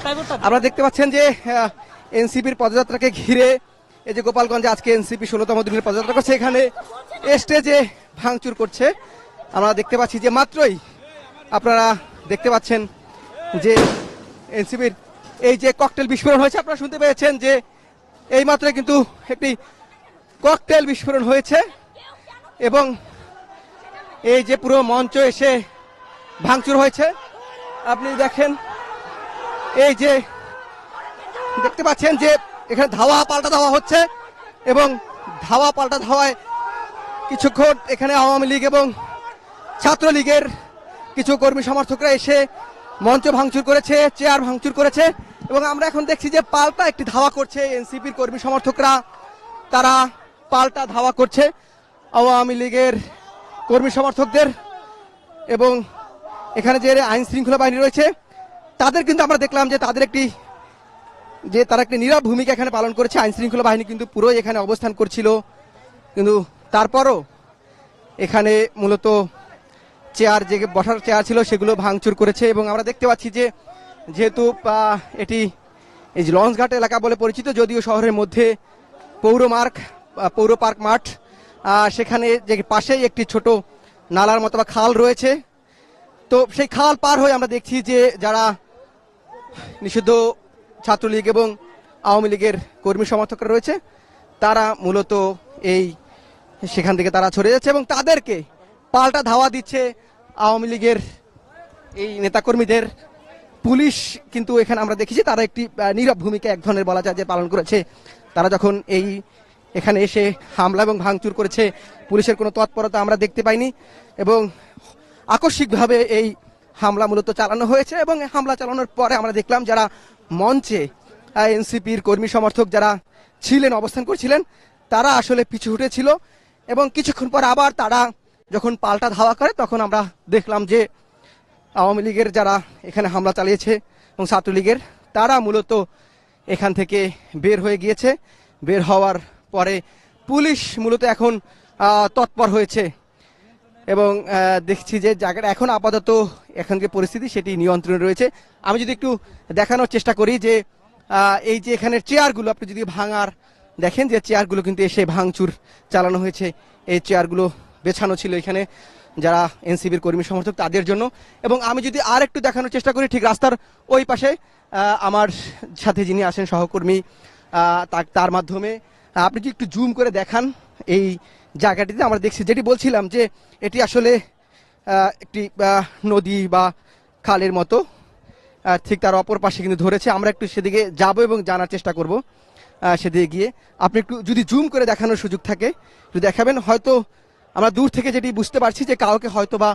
আপনারা দেখতে পাচ্ছেন যে এনসিপির পদযাত্রাকে ঘিরে এই যে গোপালগঞ্জে আজকে এনসিপি 16তম দিনের পদযাত্রা করছে, এখানে স্টেজে ভাঙচুর করছে। আমরা দেখতে পাচ্ছি যে মাত্রই আপনারা দেখতে পাচ্ছেন যে এনসিপির এই যে ককটেল বিস্ফোরণ হয়েছে, আপনারা শুনতে পেয়েছেন যে এই মাত্রই কিন্তু একটি ককটেল বিস্ফোরণ হয়েছে এবং এই যে পুরো মঞ্চ এসে ভাঙচুর হয়েছে। আপনি দেখেন এই যে দেখতে পাচ্ছেন যে এখানে ধাওয়া পাল্টা ধাওয়া হচ্ছে এবং ধাওয়া পাল্টা ধাওয়ায় কিছুক্ষণ এখানে আওয়ামী লীগ এবং ছাত্রলীগের কিছু কর্মী সমর্থকরা এসে মঞ্চ ভাঙচুর করেছে, চেয়ার ভাঙচুর করেছে এবং আমরা এখন দেখছি যে পাল্টা একটি ধাওয়া করছে এনসিপির কর্মী সমর্থকরা, তারা পাল্টা ধাওয়া করছে আওয়ামী লীগের কর্মী সমর্থকদের এবং এখানে যে আইন শৃঙ্খলা বাহিনী রয়েছে তাদের কিন্তু আমরা দেখলাম যে তারা একটি নীরব ভূমিকা এখানে পালন করেছে। আইন শৃঙ্খলা বাহিনী কিন্তু পুরোই এখানে অবস্থান করছিল, কিন্তু তারপরও এখানে মূলত চেয়ার যে বসার চেয়ার ছিল সেগুলো ভাঙচুর করেছে এবং আমরা দেখতে পাচ্ছি যে যেহেতু এটি এই যে লঞ্চঘাট এলাকা বলে পরিচিত, যদিও শহরের মধ্যে পৌর পার্ক মাঠ, সেখানে যে পাশেই একটি ছোট নালার মতো বা খাল রয়েছে, তো সেই খাল পার হয়ে আমরা দেখছি যে যারা নিষিদ্ধ ছাত্রলীগ এবং আওয়ামী লীগের কর্মী সমর্থকরা রয়েছে তারা মূলত সেখান থেকে তারা সরে যাচ্ছে এবং তাদেরকে পাল্টা ধাওয়া দিচ্ছে আওয়ামী লীগের এই নেতাকর্মীদের। পুলিশ কিন্তু এখানে আমরা দেখেছি তারা একটি নীরব ভূমিকা এক ধরনের বলা যায় যে পালন করেছে। তারা যখন এখানে এসে হামলা এবং ভাঙচুর করেছে পুলিশের কোনো তৎপরতা আমরা দেখতে পাইনি এবং আকস্মিকভাবে এই হামলা মূলত চালানো হয়েছে এবং হামলা চালানোর পরে আমরা দেখলাম যারা মঞ্চে এনসিপির কর্মী সমর্থক যারা ছিলেন, অবস্থান করছিলেন, তারা আসলে পিছু হটেছিল এবং কিছুক্ষণ পর আবার তারা যখন পাল্টা ধাওয়া করে তখন আমরা দেখলাম যে আওয়ামী লীগের যারা এখানে হামলা চালিয়েছে এবং ছাত্রলীগের তারা মূলত এখান থেকে বের হয়ে গিয়েছে। বের হওয়ার পরে পুলিশ মূলত এখন তৎপর হয়েছে এবং দেখছি যে জায়গাটা এখন আপাতত এখানকার পরিস্থিতি সেটি নিয়ন্ত্রণে রয়েছে। আমি যদি একটু দেখানোর চেষ্টা করি যে এই যে এখানের চেয়ারগুলো আপনি যদি ভাঙার দেখেন যে চেয়ারগুলো কিন্তু এসে ভাঙচুর চালানো হয়েছে। এই চেয়ারগুলো বেছানো ছিল এখানে যারা এনসিপির কর্মী সমর্থক তাদের জন্য। এবং আমি যদি আর একটু দেখানোর চেষ্টা করি ঠিক রাস্তার ওই পাশে আমার সাথে যিনি আসেন সহকর্মী, তার মাধ্যমে আপনি যদি একটু জুম করে দেখান এই জায়গাটিতে আমরা দেখছি যেটি বলছিলাম যে এটি আসলে একটি নদী বা খালের মতো, ঠিক তার অপর পাশে কিন্তু ধরেছে। আমরা একটু সেদিকে যাব এবং জানার চেষ্টা করব। সেদিকে গিয়ে আপনি একটু যদি জুম করে দেখানোর সুযোগ থাকে একটু দেখাবেন। হয়তো আমরা দূর থেকে যেটি বুঝতে পারছি যে কাউকে হয়তো বা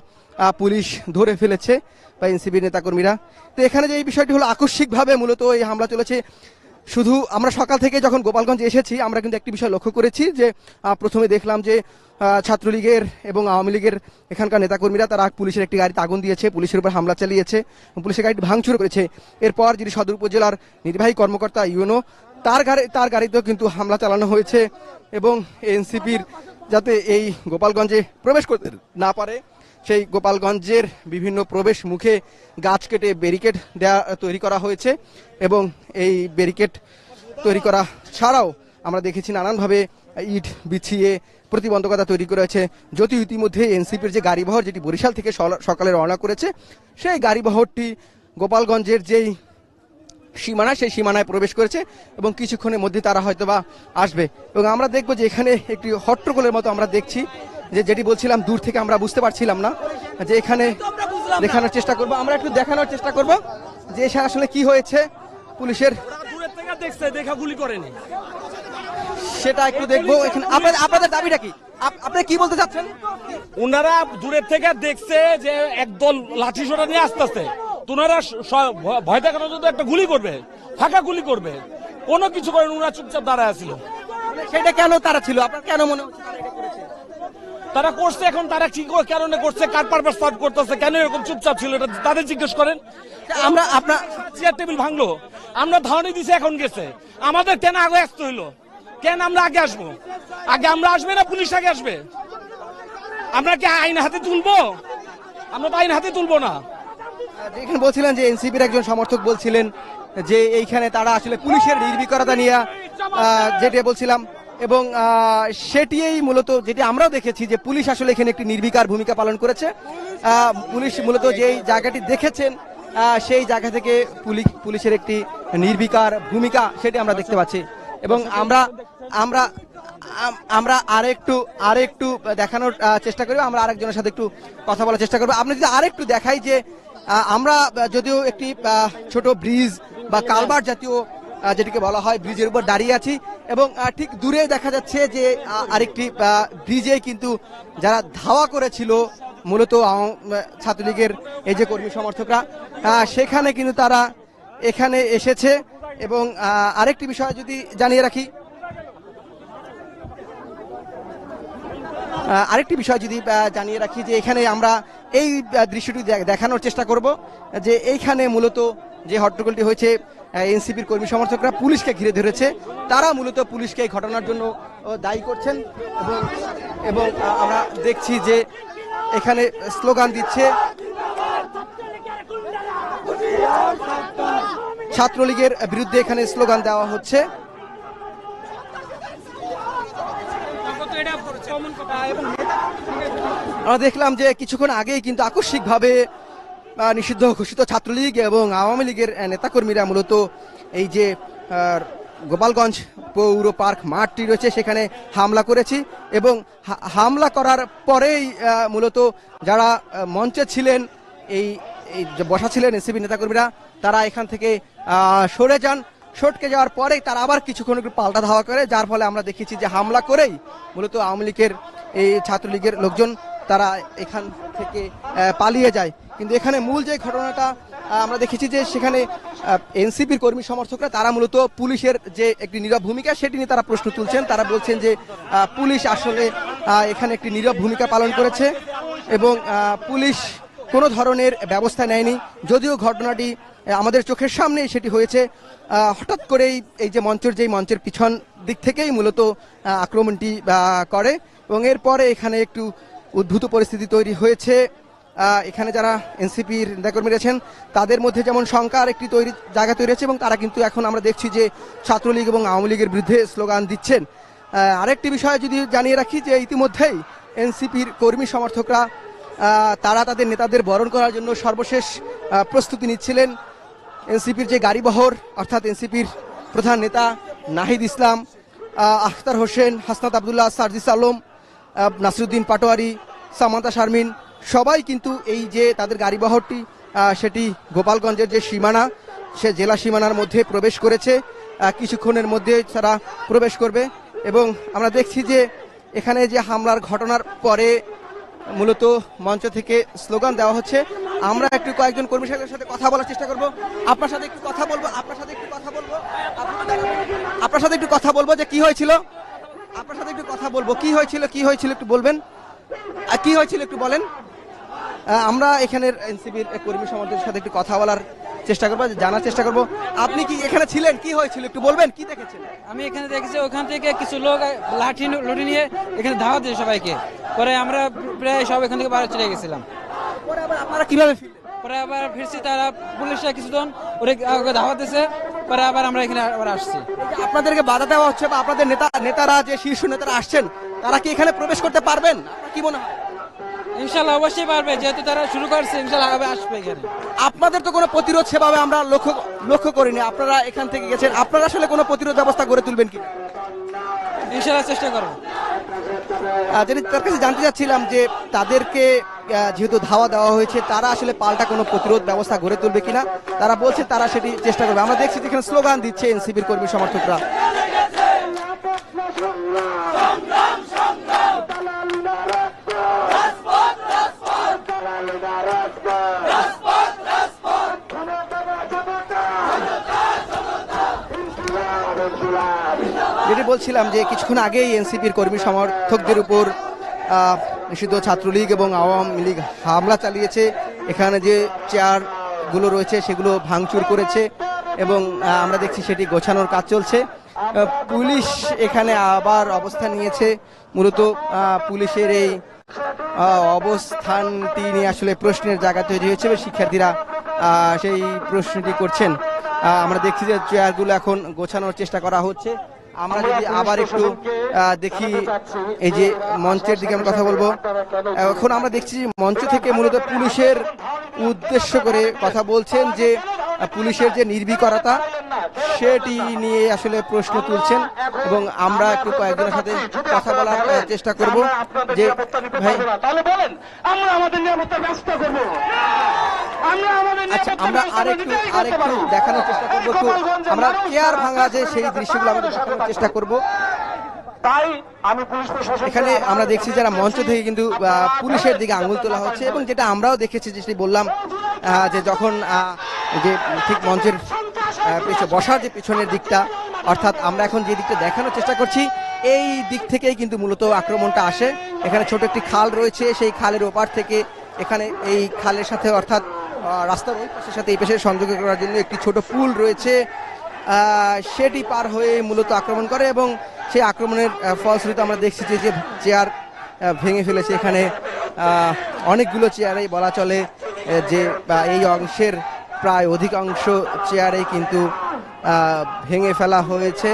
পুলিশ ধরে ফেলেছে বা এনসিপির নেতাকর্মীরা। তো এখানে যে এই বিষয়টি হলো আকস্মিকভাবে মূলত এই হামলা চলেছে। শুধু আমরা সকাল থেকে যখন গোপালগঞ্জ এসেছি আমরা কিন্তু একটি বিষয় লক্ষ্য করেছি যে প্রথমে দেখলাম যে ছাত্রলীগের এবং আওয়ামী লীগের এখানকার নেতাকর্মীরা তারা পুলিশের একটি গাড়িতে আগুন দিয়েছে, পুলিশের উপর হামলা চালিয়েছে, পুলিশের গাড়িটি ভাঙচুর করেছে। এরপর যিনি সদর উপজেলার নির্বাহী কর্মকর্তা ইউনো তার গাড়িতেও কিন্তু হামলা চালানো হয়েছে এবং এনসিপির যাতে এই গোপালগঞ্জে প্রবেশ করতে না পারে সেই গোপালগঞ্জের বিভিন্ন প্রবেশ মুখে গাছ কেটে ব্যারিকেড তৈরি করা হয়েছে এবং এই ব্যারিকেড তৈরি করা ছাড়াও আমরা দেখেছি নানানভাবে ইট বিছিয়ে প্রতিবন্ধকতা তৈরি করেছে। যদিও ইতিমধ্যে এনসিপির যে গাড়িবহর যেটি বরিশাল থেকে সকালে রওনা করেছে সেই গাড়িবহরটি গোপালগঞ্জের যেই সীমানা সেই সীমানায় প্রবেশ করেছে এবং কিছুক্ষণের মধ্যে তারা হয়তোবা আসবে এবং আমরা দেখবো যে এখানে একটি হট্টগোলের মতো আমরা দেখছি যেটি বলছিলাম দূর থেকে আমরা বুঝতে পারছিলাম না যে এখানে দেখানোর চেষ্টা করব। আমরা একটু দেখানোর চেষ্টা করব যে আসলে কি হয়েছে। পুলিশের দেখা গুলি করেনি সেটা একটু দেখবো। এখানে আপনাদের দাবিটা কি, আপনি কি বলতে চাচ্ছেন? ওনারা দূরের থেকে দেখছে যে একদল লাঠি সোটা নিয়ে আসতেছে, তোনারা ভয় দেখানোর জন্য একটা গুলি করবে, ফাঁকা গুলি করবে, কোনো কিছু করেন। ওনারা চুপচাপ দাঁড়ায় ছিল। সেটা কেন তারা ছিল আপনার কেন মনে হচ্ছে তারা করছে? এখন তারা কি কারণে করছে, কার পারপাস সার্ভ করতেছে, কেন এরকম চুপচাপ ছিল এটা তাদের জিজ্ঞেস করেন। আমরা আপনার চেয়ার টেবিল ভাঙলো, আমরা ধারণা দিছি, এখন গেছে। আমাদের কেন আগে আসতে হইলো? কেন আমরা আগে আসবো? আগে আমরা আসবে না পুলিশ আগে আসবে? আমরা কি আইন হাতে তুলবো? আমরা তো আইন হাতে তুলবো না। যেখানে বলছিলেন যে এনসিপির একজন সমর্থক বলছিলেন যে এইখানে তারা আসলে পুলিশের নির্ভীকতা নিয়ে যেটা বলছিলাম, এবং সেটিই মূলত যেটি আমরাও দেখেছি যে পুলিশ আসলে এখানে একটি নির্বিকার ভূমিকা পালন করেছে। পুলিশ মূলত যেই জায়গাটি দেখেছেন সেই জায়গা থেকে পুলিশের একটি নির্বিকার ভূমিকা সেটি আমরা দেখতে পাচ্ছি। এবং আমরা আমরা আমরা আরেকটু দেখানোর চেষ্টা করব, আমরা আরেকজনের সাথে একটু কথা বলার চেষ্টা করবো। আপনি যদি আরেকটু দেখাই যে আমরা যদিও একটি ছোট ব্রিজ বা কালভার্ট জাতীয় যেটিকে বলা হয় ব্রিজের উপর দাঁড়িয়ে আছি, এবং ঠিক দূরে দেখা যাচ্ছে যে আরেকটি ব্রিজে কিন্তু যারা ধাওয়া করেছিল মূলত ছাত্রলীগের এই যে কর্মী সমর্থকরা, সেখানে কিন্তু তারা এখানে এসেছে। এবং আরেকটি বিষয় যদি জানিয়ে রাখি, যে এখানে আমরা এই দৃশ্যটি দেখানোর চেষ্টা করব যে এইখানে মূলত যে হট্টগোলটি হয়েছে, এনসিপির কর্মী সমর্থকরা পুলিশকে ঘিরে ধরেছে, তারা মূলত পুলিশকে এই ঘটনার জন্য দায়ী করছেন। এবং আমরা দেখছি যে এখানে স্লোগান দিচ্ছে, ছাত্রলীগের বিরুদ্ধে এখানে স্লোগান দেওয়া হচ্ছে। আমরা দেখলাম যে কিছুক্ষণ আগেই কিন্তু আকস্মিকভাবে নিষিদ্ধ ঘোষিত ছাত্রলীগ এবং আওয়ামী লীগের নেতাকর্মীরা মূলত এই যে গোপালগঞ্জ পৌর পার্ক মাঠটি রয়েছে সেখানে হামলা করেছি, এবং হামলা করার পরেই মূলত যারা মঞ্চে ছিলেন, এই বসা ছিলেন এনসিপি নেতাকর্মীরা, তারা এখান থেকে সরে যান। সটকে যাওয়ার পরেই তারা আবার কিছুক্ষণ একটু পাল্টা ধাওয়া করে, যার ফলে আমরা দেখেছি যে হামলা করেই মূলত আওয়ামী লীগের এই ছাত্রলীগের লোকজন তারা এখান থেকে পালিয়ে যায়। কিন্তু এখানে মূল যে ঘটনাটা আমরা দেখেছি যে সেখানে এনসিপির কর্মী সমর্থকরা তারা মূলত পুলিশের যে একটি নীরব ভূমিকা সেটি নিয়ে তারা প্রশ্ন তুলছেন। তারা বলছেন যে পুলিশ আসলে এখানে একটি নীরব ভূমিকা পালন করেছে এবং পুলিশ কোনো ধরনের ব্যবস্থা নেয়নি। যদিও ঘটনাটি আমাদের চোখের সামনেই সেটি হয়েছে, হঠাৎ করেই এই যে মঞ্চের পিছন দিক থেকেই মূলত আক্রমণটি করে, এবং এরপরে এখানে একটু উদ্ভূত পরিস্থিতি তৈরি হয়েছে। এখানে যারা এনসিপির নেতাকর্মী রয়েছেন তাদের মধ্যে যেমন শঙ্কার একটি জায়গা তৈরি হয়েছে, এবং তারা কিন্তু এখন আমরা দেখছি যে ছাত্রলীগ এবং আওয়ামী লীগের বিরুদ্ধে স্লোগান দিচ্ছেন। আরেকটি বিষয় যদি জানিয়ে রাখি যে ইতিমধ্যেই এনসিপির কর্মী সমর্থকরা তারা তাদের নেতাদের বরণ করার জন্য সর্বশেষ প্রস্তুতি নিচ্ছিলেন। এনসিপির যে গাড়িবহর অর্থাৎ এনসিপির প্রধান নেতা নাহিদ ইসলাম, আখতার হোসেন, হাসনাত আবদুল্লাহ, সার্জিস আলম, নাসিরুদ্দিন পাটোয়ারি, সামান্তা শারমিন সবাই কিন্তু এই যে তাদের গাড়িবহরটি সেটি গোপালগঞ্জের যে সীমানা সে জেলা সীমানার মধ্যে প্রবেশ করেছে। কিছুক্ষণের মধ্যে তারা প্রবেশ করবে, এবং আমরা দেখছি যে এখানে যে হামলার ঘটনার পরে মূলত মঞ্চ থেকে স্লোগান দেওয়া হচ্ছে। আমরা একটু কয়েকজন কর্মী সাথে কথা বলার চেষ্টা করব, আপনার সাথে একটু কথা বলবো যে কি হয়েছিল, কি হয়েছিল একটু বলবেন, কি হয়েছিল একটু বলেন। আমরা এখানের এনসিপির কর্মী সমাজের সাথে একটু কথা বলার চেষ্টা করবো, জানার চেষ্টা করব আপনি কি এখানে ছিলেন, কি হয়েছিল একটু বলবেন, কি দেখেছেন। আমি এখানে দেখেছি ওখান থেকে কিছু লোক লাঠি নিয়ে এখানে ধাওয়া দিয়েছে সবাইকে, পরে আমরা প্রায় সব এখান থেকে বাইরে চলে গেছিলাম। পরে আবার আপনারা কিভাবে পরে আবার ফিরছি, তারা পুলিশরা কিছুজন ওরা ধাওয়া দিয়েছে, পরে আবার আমরা এখানে আবার আসছি। আপনাদেরকে বাধা দেওয়া হচ্ছে বা আপনাদের নেতারা যে শীর্ষ নেতারা আসছেন তারা কি এখানে প্রবেশ করতে পারবেন, কি মনে হয়? ইনশাল্লাহ অবশ্যই পারবে, যেহেতু তারা শুরু করছে ইনশাল্লাহ আসবে এখানে। আপনাদের তো কোনো প্রতিরোধ সেভাবে আমরা লক্ষ্য করিনি, আপনারা এখান থেকে গেছেন, আপনারা আসলে কোনো প্রতিরোধ ব্যবস্থা গড়ে তুলবেন কি? ইনশাল্লাহ চেষ্টা করবো। তার কাছে জানতে চাচ্ছিলাম যে তাদেরকে যেহেতু ধাওয়া দেওয়া হয়েছে তারা আসলে পাল্টা কোনো প্রতিরোধ ব্যবস্থা গড়ে তুলবে কিনা, তারা বলছে তারা সেটি চেষ্টা করবে। আমরা দেখছি যেখানে স্লোগান দিচ্ছে এনসিপির কর্মী সমর্থকরা। যেটি বলছিলাম যে কিছুক্ষণ আগেই এনসিপির কর্মী সমর্থকদের উপর নিষিদ্ধ ছাত্রলীগ এবং আওয়ামী লীগ হামলা চালিয়েছে। এখানে যে চেয়ারগুলো রয়েছে সেগুলো ভাঙচুর করেছে, এবং আমরা দেখছি সেটি গোছানোর কাজ চলছে। পুলিশ এখানে আবার অবস্থান নিয়েছে। মূলত পুলিশের এই অবস্থানটি নিয়ে আসলে প্রশ্নের জায়গা তৈরি হয়েছে। শিক্ষার্থীরা সেই প্রশ্নটি করছেন। আমরা দেখছি যে চেয়ারগুলো এখন গোছানোর চেষ্টা করা হচ্ছে। আমরা যদি আবার একটু দেখি এই যে মঞ্চের দিকে আমরা কথা বলবো। এখন আমরা দেখছি যে মঞ্চ থেকে মূলত পুলিশের উদ্দেশ্য করে কথা বলছেন যে পুলিশের যে নির্ভীকতা সেটি নিয়ে আসলে প্রশ্ন তুলছেন, এবং আমরা একটু কয়েকজনের সাথে কথা বলার চেষ্টা করব যে ভাই আমরা আমাদের নিরাপত্তা ব্যবস্থা করবো। আচ্ছা, আমরা আরেকটু দেখানোর চেষ্টা করবো। তো আমরা চেয়ার ভাঙা যে সেই দৃশ্যগুলো আমাদের দেখানোর চেষ্টা করব। তাই আমি পুলিশ প্রশাসন এখানে আমরা দেখছি যারা মঞ্চ থেকে কিন্তু পুলিশের দিকে আঙুল তোলা হচ্ছে, এবং যেটা আমরাও দেখেছি, যেটি বললাম যে যখন যে ঠিক মঞ্চের বসার যে পিছনের দিকটা, অর্থাৎ আমরা এখন যে দিকটা দেখানোর চেষ্টা করছি এই দিক থেকেই কিন্তু মূলত আক্রমণটা আসে। এখানে ছোট একটি খাল রয়েছে, সেই খালের ওপার থেকে এখানে এই খালের সাথে অর্থাৎ রাস্তার ওই পাশের সাথে এই পাশে সংযোগ করার জন্য একটি ছোট পুল রয়েছে, সেটি পার হয়ে মূলত আক্রমণ করে, এবং সেই আক্রমণের ফলশ্রুতিতে আমরা দেখছি যে চেয়ার ভেঙে ফেলেছে। এখানে অনেকগুলো চেয়ারেই বলা চলে যে এই অংশের প্রায় অধিকাংশ চেয়ারেই কিন্তু ভেঙে ফেলা হয়েছে,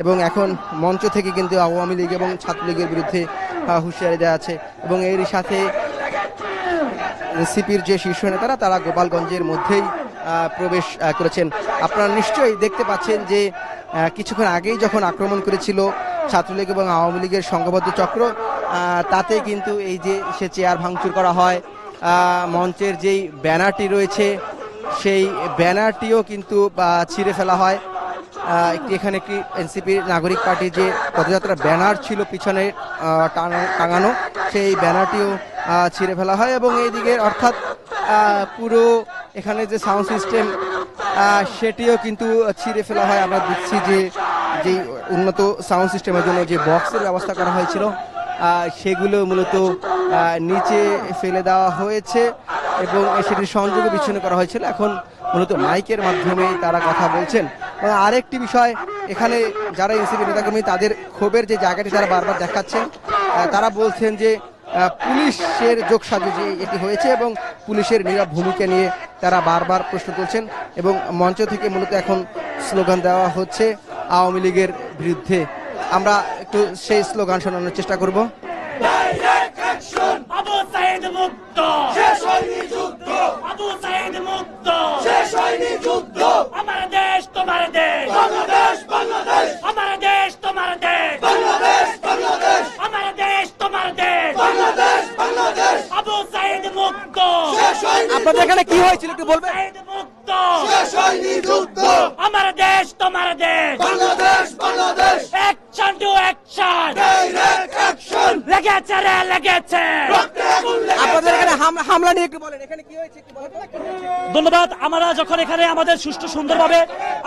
এবং এখন মঞ্চ থেকে কিন্তু আওয়ামী লীগ এবং ছাত্রলীগের বিরুদ্ধে হুঁশিয়ারি দেওয়া আছে। এবং এরই সাথে এনসিপির যে শীর্ষ নেতারা তারা গোপালগঞ্জের মধ্যেই প্রবেশ করেছেন। আপনারা নিশ্চয়ই দেখতে পাচ্ছেন যে কিছুক্ষণ আগেই যখন আক্রমণ করেছিল ছাত্রলীগ এবং আওয়ামী লীগের সংঘবদ্ধ চক্র, তাতে কিন্তু এই যে সে চেয়ার ভাঙচুর করা হয়, মঞ্চের যেই ব্যানারটি রয়েছে সেই ব্যানারটিও কিন্তু ছিঁড়ে ফেলা হয়। এখানে একটি এনসিপির নাগরিক পার্টির যে পদযাত্রার ব্যানার ছিল পিছনে টাঙানো, সেই ব্যানারটিও ছিঁড়ে ফেলা হয়, এবং এইদিকে অর্থাৎ পুরো এখানে যে সাউন্ড সিস্টেম সেটিও কিন্তু ছিঁড়ে ফেলা হয়। আমরা দেখছি যে যেই উন্নত সাউন্ড সিস্টেমের জন্য যে বক্সের ব্যবস্থা করা হয়েছিল সেগুলো মূলত নিচে ফেলে দেওয়া হয়েছে, এবং সেটির সংযোগে বিচ্ছিন্ন করা হয়েছিল। এখন মূলত মাইকের মাধ্যমে তারা কথা বলছেন। এবং আরেকটি বিষয়, এখানে যারা এনসিপি নেতাকর্মী তাদের ক্ষোভের যে জায়গাটি তারা বারবার দেখাচ্ছেন, তারা বলছেন যে পুলিশের যোগসাজশে এটি হয়েছে, এবং পুলিশের নীরব ভূমিকা নিয়ে তারা বারবার প্রশ্ন তুলছেন, এবং মঞ্চ থেকে মূলত এখন স্লোগান দেওয়া হচ্ছে আওয়ামী লীগের বিরুদ্ধে। আমরা একটু সেই স্লোগান শোনানোর চেষ্টা করব। আবু সাইদ মুক্ত, শেষ হয়নি যুদ্ধ। আবু সাইদ মুক্ত, শেষ হয়নি যুদ্ধ। আমার দেশ তোমার দেশ, বাংলাদেশ বাংলাদেশ। আমার দেশ তোমার দেশ, বাংলাদেশ বাংলাদেশ। আমার দেশ তোমার দেশ, বাংলাদেশ বাংলাদেশ। আবু সাইদ মুক্ত, শেষ হয়নি। আপনাদের এখানে কি হয়েছিল একটু বলবেন? সাইদ মুক্ত, শেষ হয়নি যুদ্ধ। আমার দেশ তোমার দেশ, Bangladesh Bangladesh. Action to action, direct action. লেগেছে রে লেগেছে। আপনাদের এখানে হামলা নিয়ে একটু বলেন, এখানে কি হয়েছে একটু বলেন। ধন্যবাদ। আমরা যখন এখানে আমাদের সুষ্ঠু সুন্দরভাবে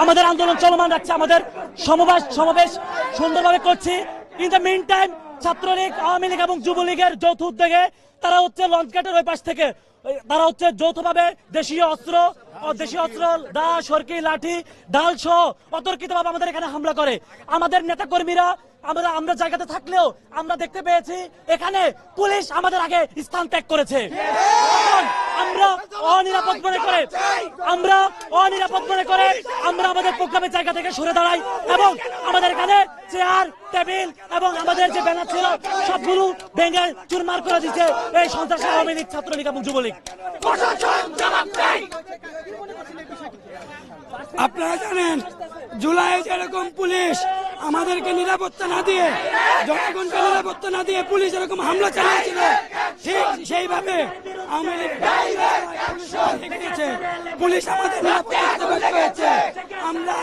আমাদের আন্দোলন চলমান রাখছি, আমাদের সমাবেশ সুন্দরভাবে করছি, in the mean time Chhatra League, Awami League এবং যুবলীগের যৌথ উদ্যোগে তারা হচ্ছে লঞ্চঘাটের ওই পাশ থেকে তারা হচ্ছে যৌথভাবে দেশীয় অস্ত্র, দা, সরকি, লাঠি, ডাল সহ অতর্কিতভাবে আমাদের এখানে হামলা করে। আমাদের নেতাকর্মীরা আমরা জায়গাতে থাকলেও আমরা দেখতে পেয়েছি এখানে পুলিশ আমাদের আগে স্থান ত্যাগ করেছে। আমরা অনিরাপদ মনে করে আমরা আমাদের প্রোগ্রামের জায়গা থেকে সরে দাঁড়াই, এবং আমাদের এখানে চেয়ার, টেবিল এবং আমাদের যে ব্যানার ছিল সবগুলো ভেঙে চুরমার করে দিচ্ছে এই সন্ত্রাসী আওয়ামী লীগ, ছাত্রলীগ এবং যুবলীগ। আপনারা জানেন জুলাই যেরকম পুলিশ আমাদেরকে নিরাপত্তা না দিয়ে, জনগণকে নিরাপত্তা না দিয়ে পুলিশ এরকম হামলা চালিয়েছিল, ঠিক সেইভাবে আওয়ামী লীগ পুলিশ আমাদের নিরাপত্তা দিতে ব্যর্থ হয়েছে। আমরা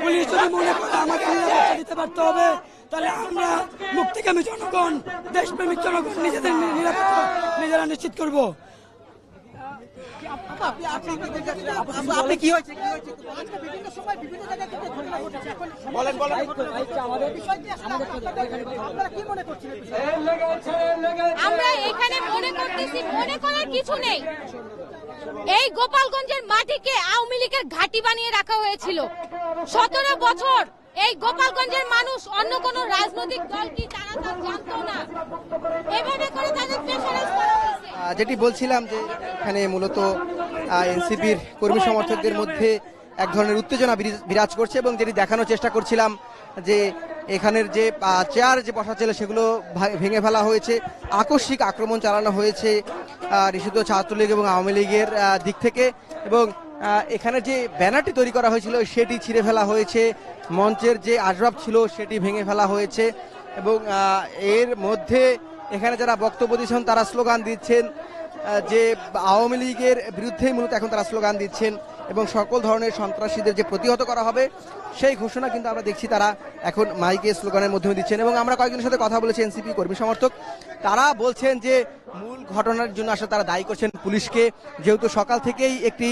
পুলিশ যদি মনে করে আমাদের নিরাপত্তা দিতে ব্যর্থ হবে, তাহলে আমরা মুক্তিকামী জনগণ, দেশপ্রেমিক জনগণ নিজেদের নিরাপত্তা নিজেরা নিশ্চিত করব। আপনি কি হয়েছে? আমরা এখানে মনে করতেছি, মনে করার কিছু নেই। এই গোপালগঞ্জের মাটিকে আওয়ামী লীগের ঘাঁটি বানিয়ে রাখা হয়েছিল 17 বছর। এই গোপালগঞ্জের মানুষ অন্য কোন রাজনৈতিক দল কি তারা তা জানতো না, এভাবে করে তাদের প্রেসারাইজ করা হয়েছে। যেটি বলছিলাম যে এখানে মূলত এনসিপির কর্মী সমর্থকদের মধ্যে এক ধরনের উত্তেজনা বিরাজ করছে, এবং যেটি দেখানোর চেষ্টা করছিলাম যে এখানের যে চেয়ার যে বসা ছিল সেগুলো ভেঙে ফেলা হয়েছে, আকস্মিক আক্রমণ চালানো হয়েছে নিষিদ্ধ ছাত্রলীগ এবং আওয়ামী লীগের দিক থেকে, এবং এখানে যে ব্যানারটি তৈরি করা হয়েছিল সেটি ছিঁড়ে ফেলা হয়েছে, মঞ্চের যে আসবাব ছিল সেটি ভেঙে ফেলা হয়েছে, এবং এর মধ্যে এখানে যারা বক্তব্য দিচ্ছেন তারা স্লোগান দিচ্ছেন যে আওয়ামী লীগের বিরুদ্ধেই মূলত এখন তারা স্লোগান দিচ্ছেন, এবং সকল ধরনের সন্ত্রাসীদের যে প্রতিহত করা হবে সেই ঘোষণা কিন্তু আমরা দেখছি তারা এখন মাইকে স্লোগানের মাধ্যমে দিচ্ছেন। এবং আমরা কয়েকজনের সাথে কথা বলেছি এনসিপি কর্মী সমর্থক, তারা বলছেন যে মূল ঘটনার জন্য আসলে তারা দায়ী করছেন পুলিশকে, যেহেতু সকাল থেকেই একটি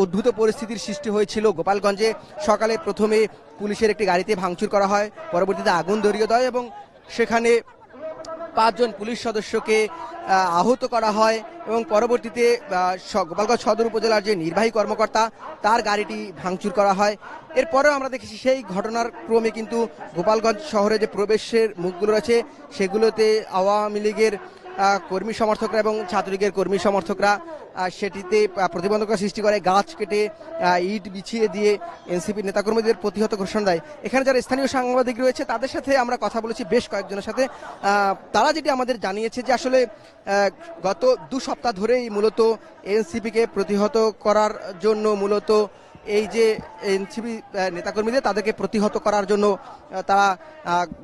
উদ্ভূত পরিস্থিতির সৃষ্টি হয়েছিল গোপালগঞ্জে। সকালে প্রথমে পুলিশের একটি গাড়িতে ভাঙচুর করা হয়, পরবর্তীতে আগুন ধরিয়ে দেয় এবং সেখানে 5 জন পুলিশ সদস্যকে আহত করা হয়, এবং পরবর্তীতে গোপালগঞ্জ সদর উপজেলার যে নির্বাহী কর্মকর্তা তার গাড়িটি ভাঙচুর করা হয়। এরপরেও আমরা দেখেছি সেই ঘটনার ক্রমে কিন্তু গোপালগঞ্জ শহরে যে প্রবেশের মুখগুলো রয়েছে সেগুলোতে আওয়ামী লীগের কর্মী সমর্থকরা এবং ছাত্রলীগের কর্মী সমর্থকরা সেটিতে প্রতিবন্ধকতা সৃষ্টি করে, গাছ কেটে ইট বিছিয়ে দিয়ে এনসিপির নেতাকর্মীদের প্রতিহত ঘোষণা দেয়। এখানে যারা স্থানীয় সাংবাদিক রয়েছে তাদের সাথে আমরা কথা বলেছি বেশ কয়েকজনের সাথে, তারা যেটি আমাদের জানিয়েছে যে আসলে গত 2 সপ্তাহ ধরেই মূলত এনসিপিকে প্রতিহত করার জন্য মূলত এই যে এনসিপি নেতাকর্মীদের তাদেরকে প্রতিহত করার জন্য তারা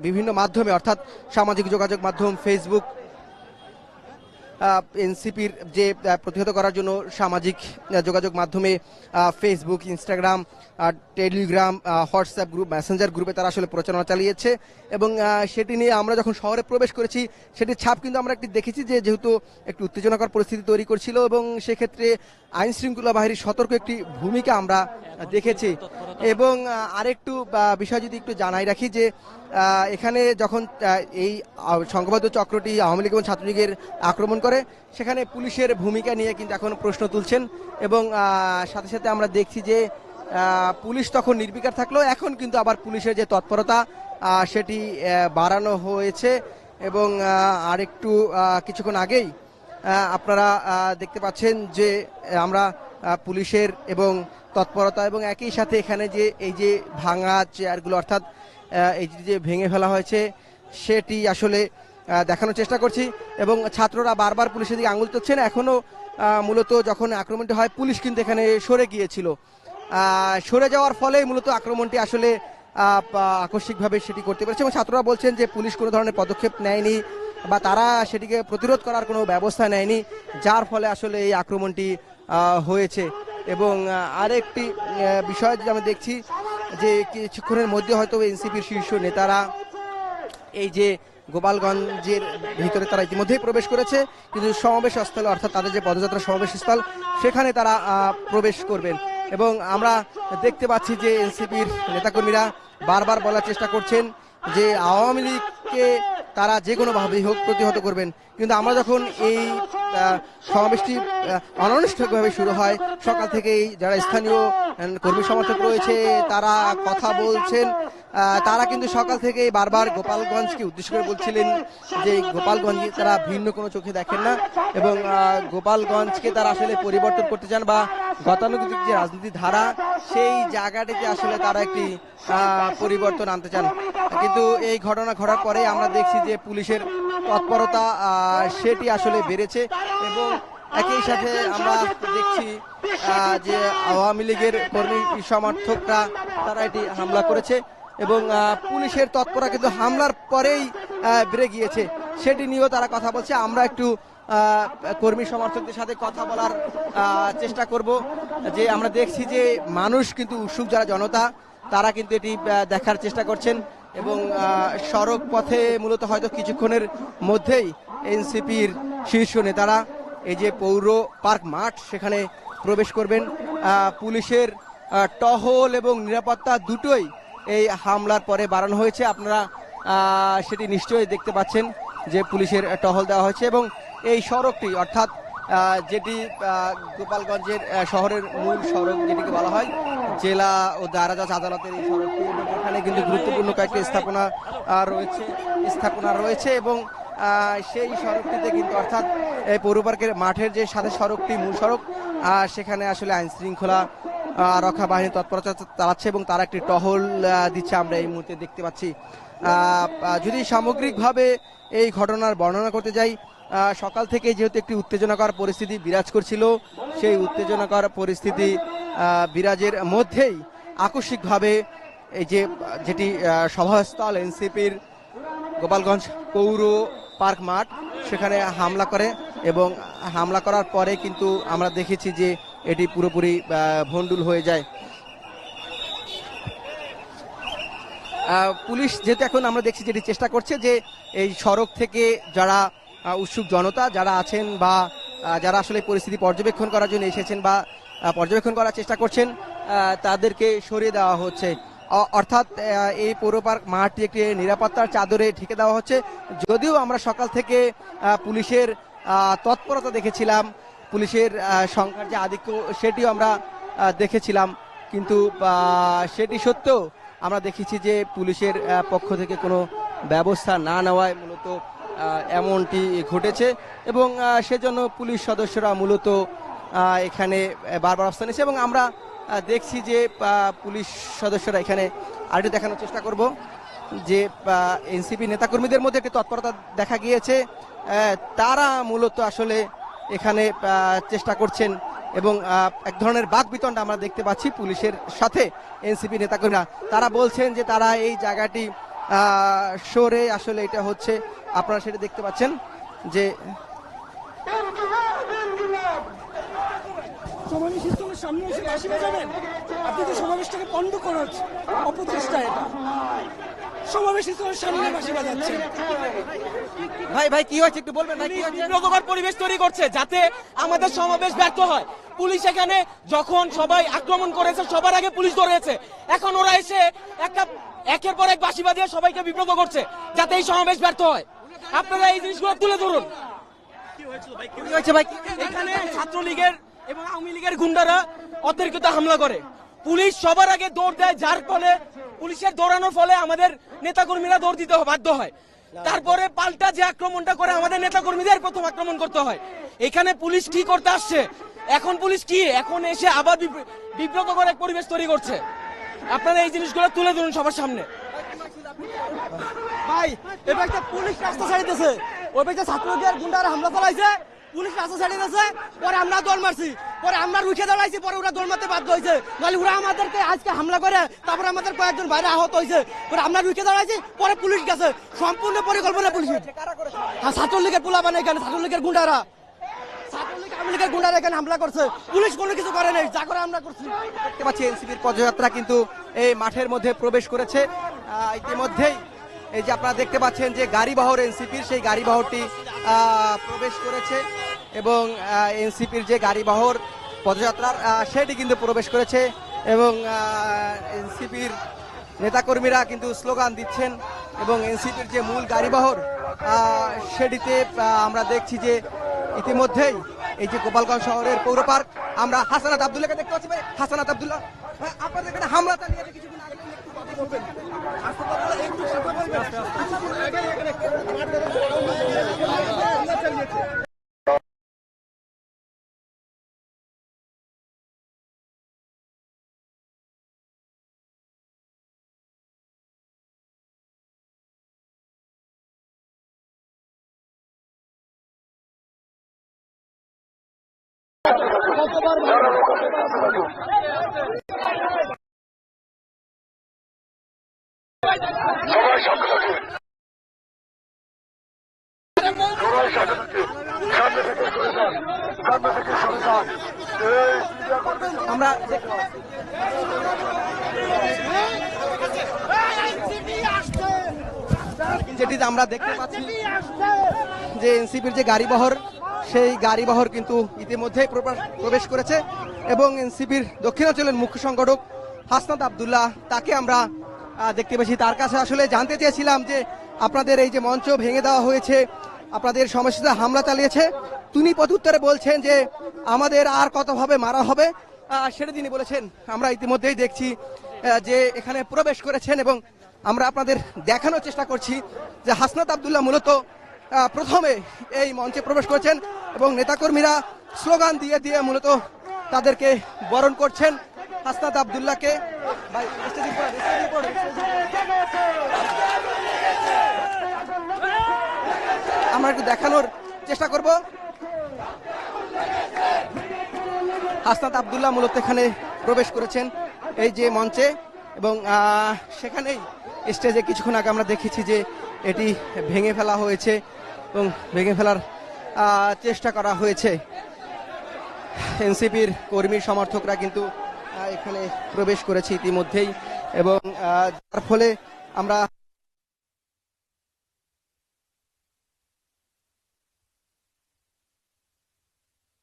বিভিন্ন মাধ্যমে অর্থাৎ সামাজিক যোগাযোগ মাধ্যম ফেসবুক, এনসিপির যে প্রতিহত করার জন্য সামাজিক যোগাযোগ মাধ্যমে Facebook, Instagram, Telegram, WhatsApp group, Messenger গ্রুপে তারা আসলে প্রচারণা চালিয়েছে, এবং সেটি নিয়ে আমরা যখন শহরে প্রবেশ করেছি সেটির ছাপ কিন্তু আমরা একটি দেখেছি যে যেহেতু একটি উত্তেজনাকর পরিস্থিতি তৈরি করছিল, এবং সেক্ষেত্রে আইন শৃঙ্খলা বাহিনীর সতর্ক একটি ভূমিকা আমরা দেখেছি। এবং আরেকটু বিষয় যদি একটু জানাই রাখি যে এখানে যখন এই সংঘবদ্ধ চক্রটি আওয়ামী লীগ এবং ছাত্রলীগের আক্রমণ করে সেখানে পুলিশের ভূমিকা নিয়ে কিন্তু এখন প্রশ্ন তুলছেন, এবং সাথে সাথে আমরা দেখছি যে পুলিশ তখন নির্বিকার থাকলেও এখন কিন্তু আবার পুলিশের যে তৎপরতা সেটি বাড়ানো হয়েছে। এবং আরেকটু কিছুক্ষণ আগেই আপনারা দেখতে পাচ্ছেন যে আমরা পুলিশের এবং তৎপরতা এবং একই সাথে এখানে যে এই যে ভাঙা চেয়ারগুলো অর্থাৎ এই যে ভেঙে ফেলা হয়েছে সেটি আসলে দেখানোর চেষ্টা করছি, এবং ছাত্ররা বারবার পুলিশের দিকে আঙুল তুলছেন। এখনও মূলত যখন আক্রমণটি হয় পুলিশ কিন্তু এখানে সরে গিয়েছিল, সরে যাওয়ার ফলে মূলত আক্রমণটি আসলে আকস্মিকভাবে সেটি করতে পেরেছে, এবং ছাত্ররা বলছেন যে পুলিশ কোনো ধরনের পদক্ষেপ নেয়নি বা তারা সেটিকে প্রতিরোধ করার কোনো ব্যবস্থা নেয়নি, যার ফলে আসলে এই আক্রমণটি হয়েছে। এবং আরেকটি বিষয় যে আমরা দেখছি যে কিছুক্ষণের মধ্যে হয়তো এনসিপির শীর্ষ নেতারা এই যে গোপালগঞ্জের ভিতরে তারা ইতিমধ্যেই প্রবেশ করেছে, কিন্তু সমাবেশ স্থলে অর্থাৎ তাদের যে পদযাত্রা সমাবেশ স্থল সেখানে তারা প্রবেশ করবেন। এবং আমরা দেখতে পাচ্ছি যে এনসিপির নেতাকর্মীরা বারবার বলার চেষ্টা করছেন যে আওয়ামী লীগকে তারা যে কোনোভাবেই হোক প্রতিহত করবেন, কিন্তু আমরা যখন এই সমাবেশটি অনানুষ্ঠানিকভাবে শুরু হয় সকাল থেকেই যারা স্থানীয় কর্মী সমর্থক রয়েছে তারা কথা বলছেন, তারা কিন্তু সকাল থেকেই বারবার গোপালগঞ্জকে উদ্দেশ্য করে বলছিলেন যে গোপালগঞ্জকে তারা ভিন্ন কোনো চোখে দেখেন না, এবং গোপালগঞ্জকে তারা আসলে পরিবর্তন করতে চান বা গতানুগতিক যে রাজনীতির ধারা সেই জায়গাটিতে আসলে তারা একটি পরিবর্তন আনতে চান। কিন্তু এই ঘটনা ঘটার পরে আমরা দেখছি যে পুলিশের তৎপরতা সেটি আসলে বেড়েছে, এবং একই সাথে আমরা দেখছি যে আওয়ামী লীগের কর্মী সমর্থকরা তারা এটি হামলা করেছে, এবং পুলিশের তৎপরতা কিন্তু হামলার পরেই বেড়ে গিয়েছে, সেটি নিয়েও তারা কথা বলছে। আমরা একটু কর্মী সমর্থকদের সাথে কথা বলার চেষ্টা করব যে আমরা দেখছি যে মানুষ কিন্তু উৎসুক, যারা জনতা তারা কিন্তু এটি দেখার চেষ্টা করছেন, এবং সড়ক পথে মূলত হয়তো কিছুক্ষণের মধ্যেই এনসিপির শীর্ষ নেতারা এই যে পৌর পার্ক মাঠ সেখানে প্রবেশ করবেন। পুলিশের টহল এবং নিরাপত্তা দুটোই এই হামলার পরে বাড়ানো হয়েছে, আপনারা সেটি নিশ্চয়ই দেখতে পাচ্ছেন যে পুলিশের টহল দেওয়া হয়েছে, এবং এই সড়কটি অর্থাৎ যেটি গোপালগঞ্জের শহরের মূল সড়ক যেটিকে বলা হয় জেলা ও দায়রা জজ আদালতের এই সড়কটি, এবং এখানে কিন্তু গুরুত্বপূর্ণ কয়েকটি স্থাপনা রয়েছে এবং সেই সড়কটিতে কিন্তু অর্থাৎ এই পৌর পার্কের মাঠের যে সাথে সড়কটি মূল সড়ক সেখানে আসলে আইন শৃঙ্খলা রক্ষা বাহিনী তৎপরতা চালাচ্ছে এবং তারা একটি টহল দিচ্ছে, আমরা এই মুহূর্তে দেখতে পাচ্ছি। যদি সামগ্রিকভাবে এই ঘটনার বর্ণনা করতে যাই, সকাল থেকে যেহেতু একটি উত্তেজনাকর পরিস্থিতি বিরাজ করছিল, সেই উত্তেজনাকর পরিস্থিতি বিরাজের মধ্যেই আকস্মিকভাবে এই যেটি সভাস্থল এনসিপির গোপালগঞ্জ পৌর পার্ক মাঠ, সেখানে হামলা করে এবং হামলা করার পরে কিন্তু আমরা দেখেছি যে এটি পুরোপুরি ভণ্ডুল হয়ে যায়। পুলিশ যেহেতু এখন আমরা দেখছি যেটি চেষ্টা করছে যে এই সড়ক থেকে যারা উৎসুক জনতা যারা আছেন বা যারা আসলে পরিস্থিতি পর্যবেক্ষণ করার জন্য এসেছেন বা পর্যবেক্ষণ করার চেষ্টা করছেন, তাদেরকে সরিয়ে দেওয়া হচ্ছে। অর্থাৎ এই পৌর পার্ক মাঠটি একটি নিরাপত্তার চাদরে ঢেকে দেওয়া হচ্ছে। যদিও আমরা সকাল থেকে পুলিশের তৎপরতা দেখেছিলাম, পুলিশের সংখ্যার যে আধিক্য সেটিও আমরা দেখেছিলাম, কিন্তু সেটি সত্ত্বেও আমরা দেখেছি যে পুলিশের পক্ষ থেকে কোনো ব্যবস্থা না নেওয়ায় মূলত এমনটি ঘটেছে এবং সেজন্য পুলিশ সদস্যরা মূলত এখানে বারবার অবস্থান নিয়েছে এবং আমরা দেখছি যে পুলিশ সদস্যরা এখানে আরেকটু দেখানোর চেষ্টা করব যে এনসিপি নেতাকর্মীদের মধ্যে একটি তৎপরতা দেখা গিয়েছে। তারা মূলত আসলে এখানে চেষ্টা করছেন এবং এক ধরনের বাকবিতণ্ডা আমরা দেখতে পাচ্ছি পুলিশের সাথে এনসিপি নেতাকর্মীরা। তারা বলছেন যে তারা এই জায়গাটি সরে আসলে এটা হচ্ছে, আপনারা সেটা দেখতে পাচ্ছেন যে সমাবেশ স্থলের সামনে এসে বাঁশি বাজাবেন। আপনি তো সমাবেশটাকে পণ্ড করার অপচেষ্টা, এটা সমাবেশ স্থলের সামনে বাঁশি বাজাচ্ছেন। ভাই কি হয়েছে একটু বলবেন ভাই, কি হয়েছে? বিব্রতকর পরিবেশ তৈরি করছে যাতে আমাদের সমাবেশ ব্যর্থ হয়। পুলিশ এখানে যখন সবাই আক্রমণ করেছে সবার আগে পুলিশ ধরেছে, এখন ওরা এসে একের পর এক বাঁশি বাজিয়ে সবাইকে বিব্রত করছে যাতে এই সমাবেশ ব্যর্থ হয়। আপনারা এই জিনিসগুলো তুলে ধরুন। কি হয়েছে ভাই? এখানে ছাত্রলীগের এবং আওয়ামী লীগের গুন্ডারা অতর্কিত হামলা করে, পুলিশ সবার আগে দৌড় দেয়, যার ফলে পুলিশের দৌড়ানোর ফলে আমাদের নেতাকর্মীরা দৌড় দিতে বাধ্য হয়। তারপরে পাল্টা যে আক্রমণটা করে আমাদের নেতাকর্মীদের প্রথম আক্রমণ করতে হয়। এখানে পুলিশ কি করতে আসছে? এখন পুলিশ কি এখন এসে আবার বিব্রতকর এক পরিবেশ তৈরি করছে। আপনারা এই জিনিসগুলো তুলে ধরুন সবার সামনে। ভাই এবার একটা পুলিশ রাস্তা ছাড়িতেছে, ওই ব্যক্তি ছাত্রলীগের গুন্ডারা হামলা চালাইছে, পুলিশ রাস্তা ছাড়িতেছে, পরে আমরা দল মারছি, পরে আমরা রুখে দাঁড়াইছি, পরে ওরা দল মারতে বাধ্য হয়েছে। নাহলে ওরা আমাদেরকে আজকে হামলা করে, তারপরে আমাদের কয়েকজন বাইরে আহত হয়েছে, পরে আমরা রুখে দাঁড়াইছি, পরে পুলিশ গেছে। সম্পূর্ণ পরিকল্পনা পুলিশের। হ্যাঁ, ছাত্রলীগের পোলাপান এখানে, ছাত্রলীগের গুন্ডারা, ছাত্রলীগ আওয়ামী লীগের গুন্ডারা এখানে হামলা করছে, পুলিশ কোনো কিছু করে নাই, যা করে আমরা করছি। দেখতে পাচ্ছি এনসিপির পদযাত্রা কিন্তু এই মাঠের মধ্যে প্রবেশ করেছে। ইতিমধ্যেই এই যে আপনারা দেখতে পাচ্ছেন যে গাড়িবহর এনসিপির, সেই গাড়িবহরটি প্রবেশ করেছে এবং এনসিপির যে গাড়িবহর পদযাত্রার সেটি কিন্তু প্রবেশ করেছে এবং এনসিপির নেতাকর্মীরা কিন্তু স্লোগান দিচ্ছেন এবং এনসিপির যে মূল গাড়িবহর সেটিতে আমরা দেখছি যে ইতিমধ্যেই এই যে গোপালগঞ্জ শহরের পৌর পার্ক, আমরা হাসানাত আব্দুল্লাহকে দেখতে পাচ্ছি। ভাই হাসানাত আব্দুল্লাহ, আপনাদের এখানে হামলা চালিয়ে কিছুদিন আগে একটু কথা বলবেন। আমরা যেটিতে আমরা দেখতে পাচ্ছি যে এনসিপির যে গাড়িবহর, সেই গাড়িবহর কিন্তু ইতিমধ্যেই প্রবেশ করেছে এবং এনসিপির দক্ষিণাঞ্চলের মুখ্য সংগঠক হাসনাত আব্দুল্লাহ, তাকে আমরা দেখতে পেয়েছি। তার কাছে আসলে জানতে চেয়েছিলাম যে আপনাদের এই যে মঞ্চ ভেঙে দেওয়া হয়েছে, আপনাদের সমস্যাতে হামলা চালিয়েছে, তিনি প্রত্যুত্তরে বলছেন যে আমাদের আর কতভাবে মারা হবে সেটা তিনি বলেছেন। আমরা ইতিমধ্যেই দেখছি যে এখানে প্রবেশ করেছেন এবং আমরা আপনাদের দেখানোর চেষ্টা করছি যে হাসনাত আব্দুল্লাহ মূলত প্রথমে এই মঞ্চে প্রবেশ করেছেন এবং নেতাকর্মীরা স্লোগান দিয়ে দিয়ে মূলত তাদেরকে বরণ করছেন হাসনাত আব্দুল্লাহকে। ভাই, স্টেজে পড়েন, স্টেজে পড়েন, আমরা একটু দেখানোর চেষ্টা করব। হাসনাত আব্দুল্লাহ মূলত এখানে প্রবেশ করেছেন এই যে মঞ্চে, এবং সেখানেই স্টেজে কিছুক্ষণ আগে আমরা দেখেছি যে এটি ভেঙে ফেলা হয়েছে এবং ভেঙে ফেলার চেষ্টা করা হয়েছে। এনসিপির কর্মী সমর্থকরা কিন্তু এখানে প্রবেশ করেছে ইতিমধ্যেই, এবং যার ফলে আমরা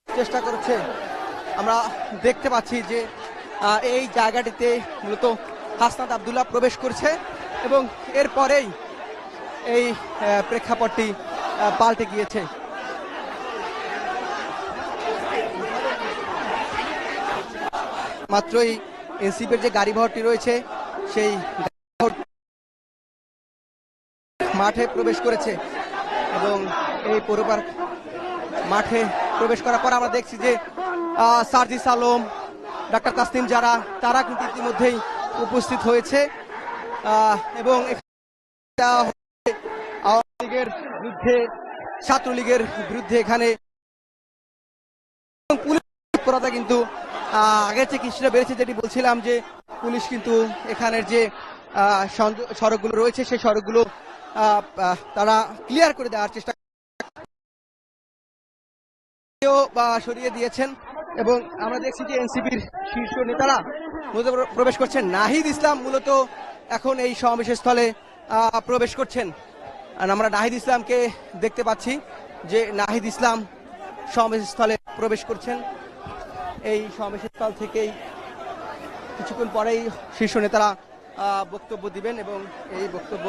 চেষ্টা করছে, আমরা দেখতে পাচ্ছি যে এই জায়গাটিতে মূলত হাসনাত আব্দুল্লাহ প্রবেশ করছে, এবং এরপরেই এই প্রেক্ষাপটটি পাল্টে গিয়েছে। মাত্রই এনসিপির যে গাড়ি বহরটি রয়েছে সেই মাঠে প্রবেশ করেছে, এবং এই পৌরপার মাঠে প্রবেশ করার পর আমরা দেখছি যে সার্জিস আলম, ডাক্তার তাসনিম যারা, তারা কিন্তু ইতিমধ্যেই উপস্থিত হয়েছে, এবং আওয়ামী লীগের বিরুদ্ধে, ছাত্রলীগের বিরুদ্ধে এখানে পুলিশ তৎপরতা কিন্তু আগের চেয়ে কিছুটা বেড়েছে। যেটি বলছিলাম যে পুলিশ কিন্তু এখানের যে সড়কগুলো রয়েছে সেই সড়কগুলো তারা ক্লিয়ার করে দেওয়ার চেষ্টা সরিয়ে দিয়েছেন, এবং আমরা দেখছি যে এনসিপির শীর্ষ নেতারা মূলত প্রবেশ করছেন। নাহিদ ইসলাম মূলত এখন এই সমাবেশ স্থলে প্রবেশ করছেন, আর আমরা নাহিদ ইসলামকে দেখতে পাচ্ছি যে নাহিদ ইসলাম সমাবেশ স্থলে প্রবেশ করছেন। এই সমাবেশ স্থল থেকেই কিছুক্ষণ পরেই শীর্ষ নেতারা বক্তব্য দিবেন, এবং এই বক্তব্য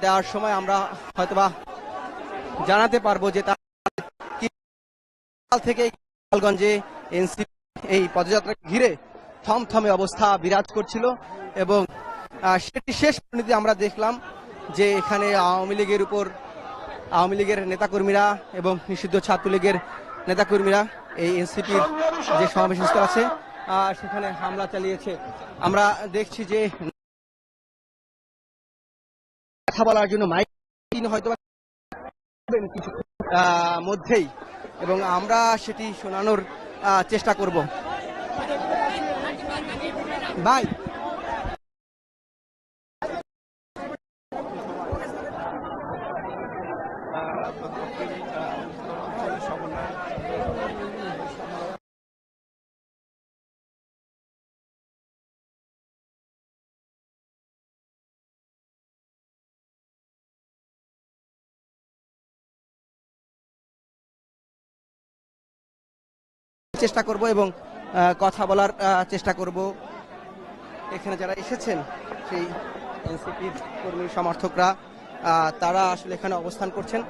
দেওয়ার সময় আমরা হয়তোবা জানাতে পারবো যে তার থেকে গোপালগঞ্জে এনসিপি এই পদযাত্রা ঘিরে থমথমে অবস্থা বিরাজ করছিল, এবং সেটি শেষ পরিণতি আমরা দেখলাম যে এখানে আওয়ামী লীগের নেতাকর্মীরা এবং নিষিদ্ধ ছাত্রলীগের নেতাকর্মীরা এই এনসিপির যে সমাবেশ স্থল আছে সেখানে হামলা চালিয়েছে। আমরা দেখছি যে কথা বলার জন্য মাইক হয়তো কিছু মধ্যেই, এবং আমরা সেটি শোনানোর চেষ্টা করব। ভাই, চেষ্টা করব এবং কথা বলার চেষ্টা করব। এখানে যারা এসেছেন সেই এনসিপির কর্মী সমর্থকরা, তারা আসলে এখানে অবস্থান করছেন।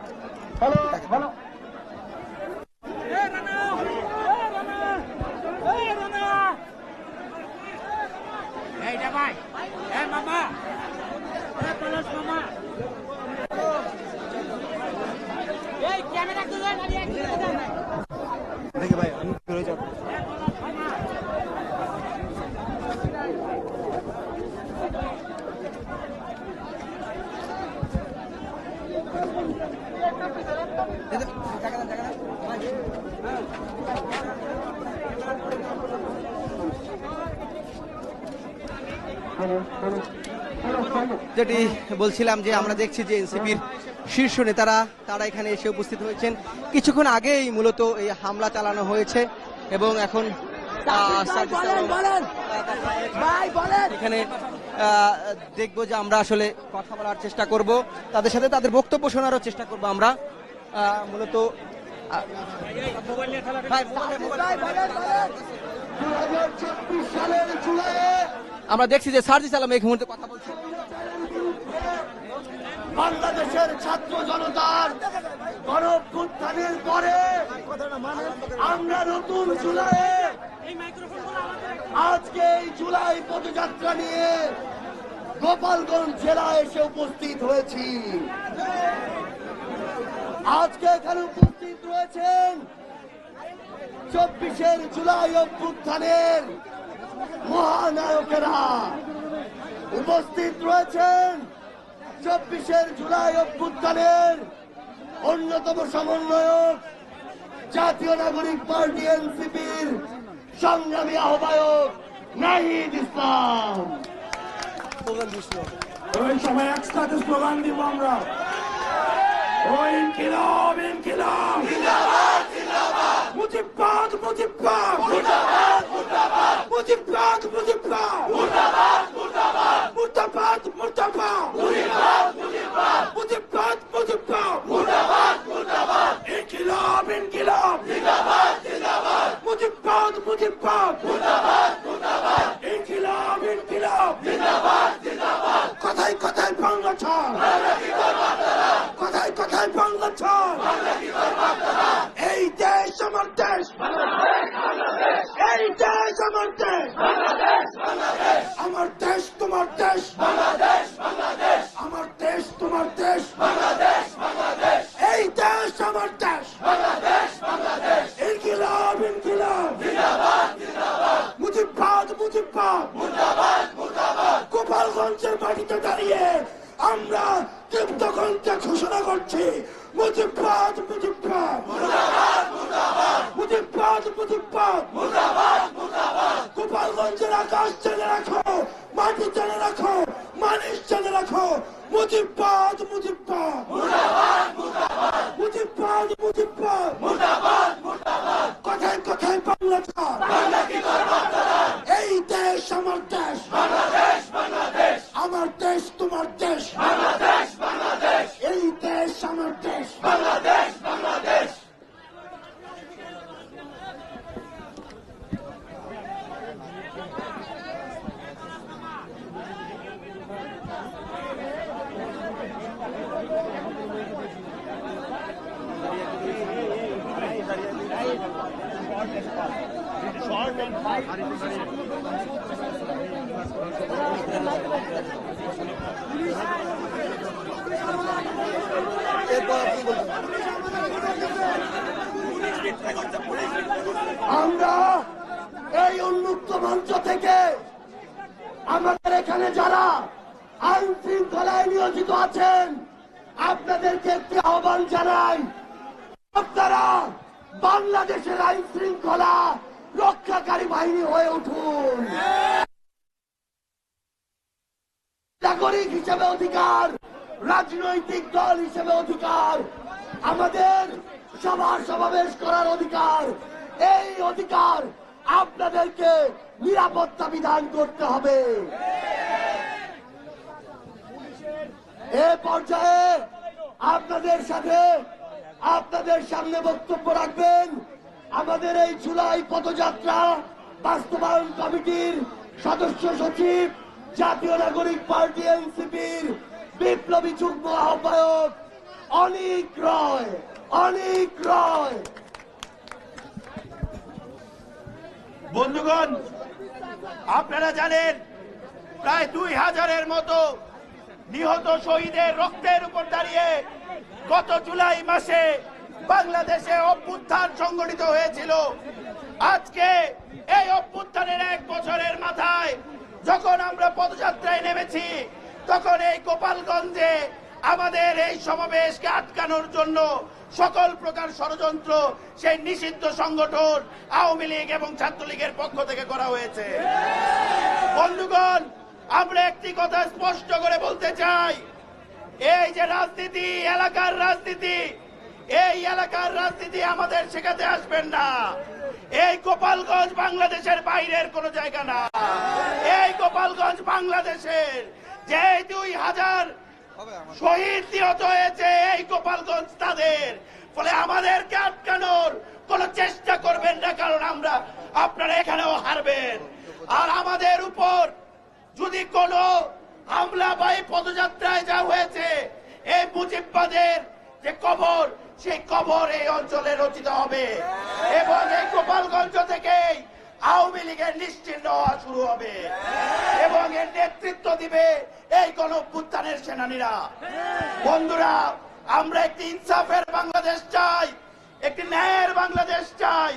ভাই, আমি ফিরে যাব। যেটি বলছিলাম যে আমরা দেখছি যে এনসিপির শীর্ষ নেতারা তারা এখানে এসে উপস্থিত হয়েছেন। কিছুক্ষণ আগেই মূলত এই হামলা চালানো হয়েছে, এবং এখন এখানে দেখবো যে আমরা আসলে কথা বলার চেষ্টা করব, তাদের সাথে তাদের বক্তব্য শোনারও চেষ্টা করব। আমরা মূলত আমরা দেখছি যে সার্জিস আলম এই মুহূর্তে কথা বলছেন। বাংলাদেশের ছাত্র জনতার গণঅভ্যুত্থানের পরে আমরা নতুন জুলাইয়ে আজকে এই জুলাই পদযাত্রা নিয়ে গোপালগঞ্জ জেলায় এসে উপস্থিত হয়েছি। আজকে এখানে উপস্থিত রয়েছেন 24 জুলাই অভ্যুত্থানের মহানায়কেরা উপস্থিত রয়েছেন। 24 জুলাই অভ্যুত্থানের অন্যতম সমন্বয়ক জাতীয় নাগরিক পার্টি এনসিপির সংগ্রামী আহ্বায়ক নাহিদ ইসলাম। ওই সময় একসাথে স্লোগান দিব আমরা, ও ইনকিলাব ইনকিলাব জিন্দাবাদ জিন্দাবাদ, মুজিববাদ মুজিববাদ মুর্দাবাদ মুর্দাবাদ, মুজিববাদ মুজিববাদ মুর্দাবাদ মুর্দাবাদ, মুর্দাবাদ মুর্দাবাদ মুজিববাদ মুজিববাদ, মুজিববাদ মুজিববাদ মুর্দাবাদ মুর্দাবাদ, ইনকিলাব ইনকিলাব জিন্দাবাদ জিন্দাবাদ, মুজিববাদ মুজিববাদ মুর্দাবাদ মুর্দাবাদ, ইনকিলাব ইনকিলাব জিন্দাবাদ জিন্দাবাদ। কথায় কথায় বাংলা ছাড়, কথায় কথায় বাংলা ছাড়, এই দেশ আমার দেশ, এই দেশ আমার দেশ, আমার দেশ তোমার দেশ, আমার দেশ তোমার দেশ, এই দেশ আমার দেশ, ইনকিলাব ইনকিলাব মুজিববাদ মুজিববাদ গোপালগঞ্জের মাটিতে দাঁড়িয়ে আমরা তীব্র কণ্ঠে ঘোষণা করছি, মুজিববাদ মুজিববাদ মুজিববাদ মুজিববাদ, গোপালগঞ্জের আকাশ জেনে রাখো, মাটি জেনে রাখো, মানুষ জেনে রাখো, মুজিববাদ মুজিববাদ মুজিববাদ মুজিববাদ, কথায় কথায় বাংলা ছাড়, এই দেশ আমার দেশ, আমার দেশ তোমার দেশ, এই দেশ আমার দেশ, বাংলাদেশ। আমরা এই উন্মুক্ত মঞ্চ থেকে আমাদের এখানে যারা আইন শৃঙ্খলায় নিয়োজিত আছেন আপনাদেরকে একটি আহ্বান জানাই, আপনারা বাংলাদেশের আইন শৃঙ্খলা রক্ষাকারী বাহিনী হয়ে উঠুন। নাগরিক হিসেবে অধিকার, রাজনৈতিক দল হিসেবে অধিকার, আমাদের সভা সমাবেশ করার অধিকার, এই অধিকার আপনাদেরকে নিরাপত্তা বিধান করতে হবে। এ পর্যায়ে আপনাদের সামনে বক্তব্য রাখবেন আমাদের এই জুলাই পদযাত্রা বাস্তবায়ন কমিটির সদস্য সচিব, জাতীয় নাগরিক পার্টি এনসিপির বিপ্লবী যুগ্ম আহ্বায়ক অনিক রয়। বন্ধুগণ, আপনারা জানেন প্রায় 2000-এর মতো নিহত শহীদের রক্তের উপর দাঁড়িয়ে গত জুলাই মাসে বাংলাদেশে অভ্যুত্থান সংগঠিত হয়েছিল। আজকে এই অভ্যুত্থানের 1 বছরের মাথায় যখন আমরা পদযাত্রায় নেমেছি, তখন এই গোপালগঞ্জে আমাদের এই সমাবেশকে আটকানোর জন্য সকল প্রকার ষড়যন্ত্র সেই নিষিদ্ধ সংগঠন আওয়ামী লীগ এবং ছাত্রলীগের পক্ষ থেকে করা হয়েছে। বন্ধুগণ, আমরা একটি কথা স্পষ্ট করে বলতে চাই, এই যে রাজনীতি, এলাকার রাজনীতি, এই এলাকার রাজনীতি আমাদের শেখাতে আসবেন না। এই গোপালগঞ্জ বাংলাদেশের বাইরের কোন জায়গা না। এই গোপালগঞ্জ বাংলাদেশের, যে 2000 শহীদ নিহত হয়েছে এই গোপালগঞ্জ তাদের। ফলে আমাদেরকে আটকানোর কোন চেষ্টা করবেন না, কারণ আপনারা এখানেও হারবেন। আর আমাদের উপর যদি কোন হামলা বা এই পদযাত্রায় যা হয়েছে, এই মুজিববাদের যে কবর, সেই কবর এই অঞ্চলে রচিত হবে এবং এই গোপালগঞ্জ থেকেই আওয়ামী লীগের নিশ্চিহ্ন হওয়া শুরু হবে এবং এর নেতৃত্ব দিবে এই গণঅভ্যুত্থানের সেনানীরা। বন্ধুরা, আমরা একটি ইনসাফের বাংলাদেশ চাই, একটি ন্যায়ের বাংলাদেশ চাই।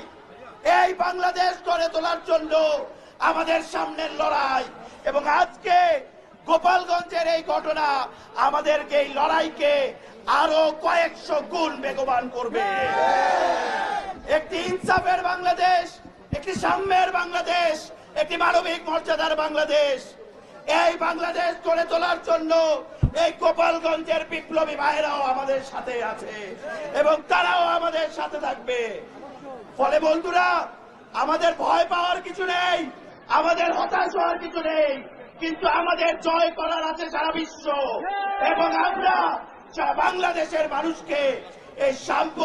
এই বাংলাদেশ গড়ে তোলার জন্য আমাদের সামনের লড়াই। এবং আজকে গোপালগঞ্জের এই ঘটনা আমাদেরকে এই লড়াইকে আরো কয়েকশো গুণ বেগবান করবে। একটি ইনসাফের বাংলাদেশ, একটি সাম্যের বাংলাদেশ, একটি মানবিক মর্যাদার বাংলাদেশ, এই বাংলাদেশ গড়ে তোলার জন্য এই গোপালগঞ্জের বিপ্লবী ভাইরাও আমাদের সাথে আছে এবং তারাও আমাদের সাথে থাকবে। ফলে বন্ধুরা, আমাদের ভয় পাওয়ার কিছু নেই, আমাদের হতাশ হওয়ার কিছু নেই, কিন্তু আমাদের জয় করার আছে সারা বিশ্ব। এবং আমরা বাংলাদেশের মানুষকে এই সাম্য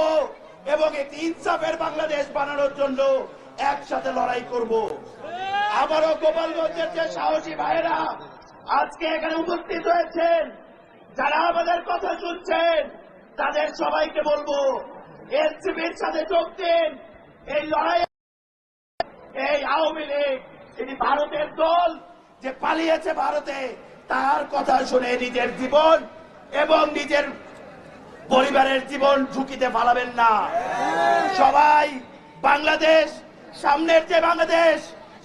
এবং একটি ইনসাফের বাংলাদেশ বানানোর জন্য একসাথে লড়াই করব। আবারও গোপালগঞ্জের যে সাহসী ভাইয়েরা আজকে এখানে উপস্থিত হয়েছেন, যারা আমাদের কথা শুনছেন, তাদের সবাইকে বলবো এনসিপির সাথে যোগ দিন। এই লড়াই, এই আওয়ামী লীগ এটি ভারতের দল যে পালিয়েছে ভারতে, তার কথা শুনে নিজের জীবন এবং নিজের পরিবারের জীবন ঝুঁকিতে ফালাবেন না। সবাই বাংলাদেশ, সামনের যে বাংলাদেশ,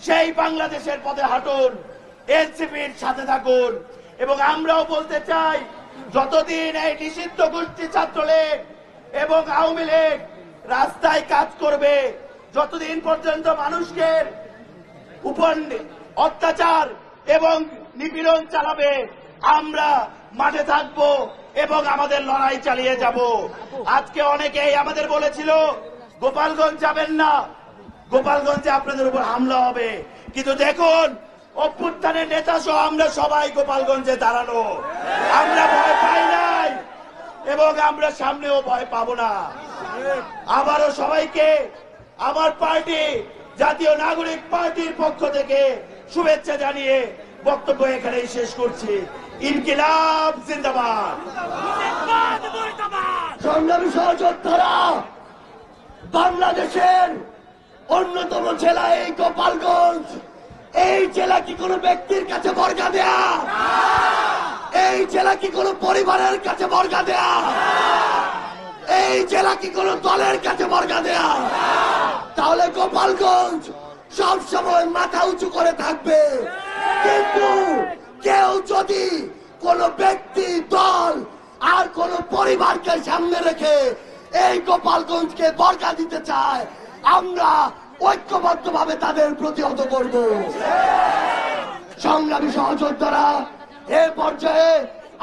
সেই বাংলাদেশের পথে হাঁটুন, এনসিপির সাথে থাকুন। এবং আমরাও বলতে চাই, যতদিন এই নিষিদ্ধ গোষ্ঠী ছাত্রলীগ এবং আওয়ামী লীগ রাস্তায় কাজ করবে, যতদিন পর্যন্ত মানুষকে উপর অত্যাচার এবং নিপীড়ন চালাবে, আমরা মাঠে থাকব এবং আমাদের লড়াই চালিয়ে যাব। আজকে অনেকেই আমাদের বলেছিল গোপালগঞ্জ যাবেন না, গোপালগঞ্জে আপনাদের উপর হামলা হবে, কিন্তু দেখুন অভ্যুত্থানের নেতা সহ আমরা সবাই গোপালগঞ্জে দাঁড়ানো, আমরা ভয় পাই নাই এবং আমরা সামনেও ভয় পাবো না। আবারও সবাইকে আমার পার্টি, জাতীয় নাগরিক পার্টির পক্ষ থেকে শুভেচ্ছা জানিয়ে বক্তব্য এখানেই শেষ করছি। ইনকিলাব জিন্দাবাদ। সংগ্রামী সহযোদ্ধারা, বাংলাদেশের অন্যতম জেলা এই গোপালগঞ্জ। এই জেলা কি কোনো ব্যক্তির কাছে বর্গা দেয়া? এই জেলা কি কোনো পরিবারের কাছে বর্গা দেয়া? এই জেলা কি কোনো দলের কাছে বর্গা দেয়া? তাহলে গোপালগঞ্জ সব সময় মাথা উঁচু করে থাকবে। কিন্তু কেউ যদি কোন ব্যক্তি, দল আর কোন পরিবারকে সামনে রেখে এই গোপালগঞ্জকে বর্গা দিতে চায়, আমরা ঐক্যবদ্ধভাবে তাদের প্রতিহত করব। সংগ্রামী সহযোদ্ধারা, এ পর্যায়ে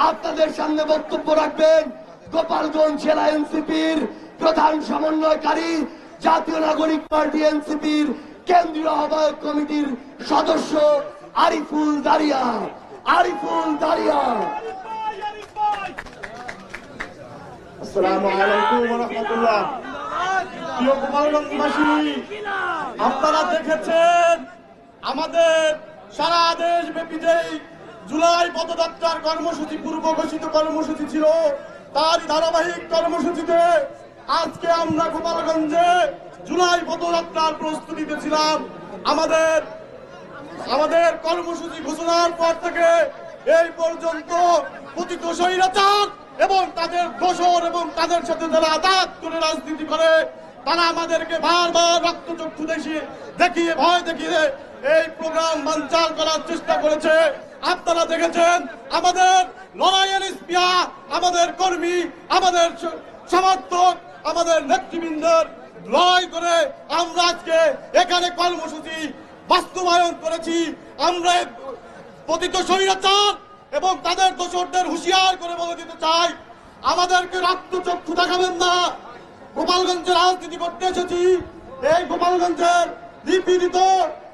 আপনাদের সামনে বক্তব্য রাখবেন গোপালগঞ্জ জেলা এনসিপির প্রধান সমন্বয়কারী, জাতীয় নাগরিক পার্টি এনসিপির কেন্দ্রীয় আহ্বায়ক কমিটির সদস্য আরিফুল দারিয়া। আরিফুল দারিয়া। আসসালামু আলাইকুম ওয়া রাহমাতুল্লাহ। প্রিয় গোপালগঞ্জবাসী, আপনারা দেখেছেন আমাদের সারা দেশব্যাপী যে জুলাই পদযাত্রার কর্মসূচি, পূর্ব ঘোষিত কর্মসূচি ছিল, তার ধারাবাহিক কর্মসূচিতে আজকে আমরা গোপালগঞ্জে জুলাই পদযাত্রার প্রস্তুতিতে ছিলাম। আমাদের কর্মসূচি ঘোষণার পর থেকে এই পর্যন্ত পতিত স্বৈরাচার এবং তাদের দোসর এবং তাদের সাথে যারা আঘাত করে রাজনীতি করে, তারা আমাদেরকে বারবার রক্তচক্ষু দেখিয়ে ভয় দেখিয়ে এই প্রোগ্রাম বানচাল করার চেষ্টা করেছে। আপনারা দেখেছেন আমাদের লড়াইয়ের স্পিয়া, আমাদের কর্মী, আমাদের সমর্থক, আমাদের নেতৃবৃন্দের লড়াই করে আমরা আজকে এখানে কর্মসূচি বাস্তবায়ন করেছি। আমরা পতিত স্বৈরাচার এবং তাদের দোসরদের হুঁশিয়ার করে বলে দিতে চাই, আমাদেরকে রক্তচক্ষু দেখাবেন না। গোপালগঞ্জের রাজনীতি করতে এসেছি, এই গোপালগঞ্জের নিপীড়িত,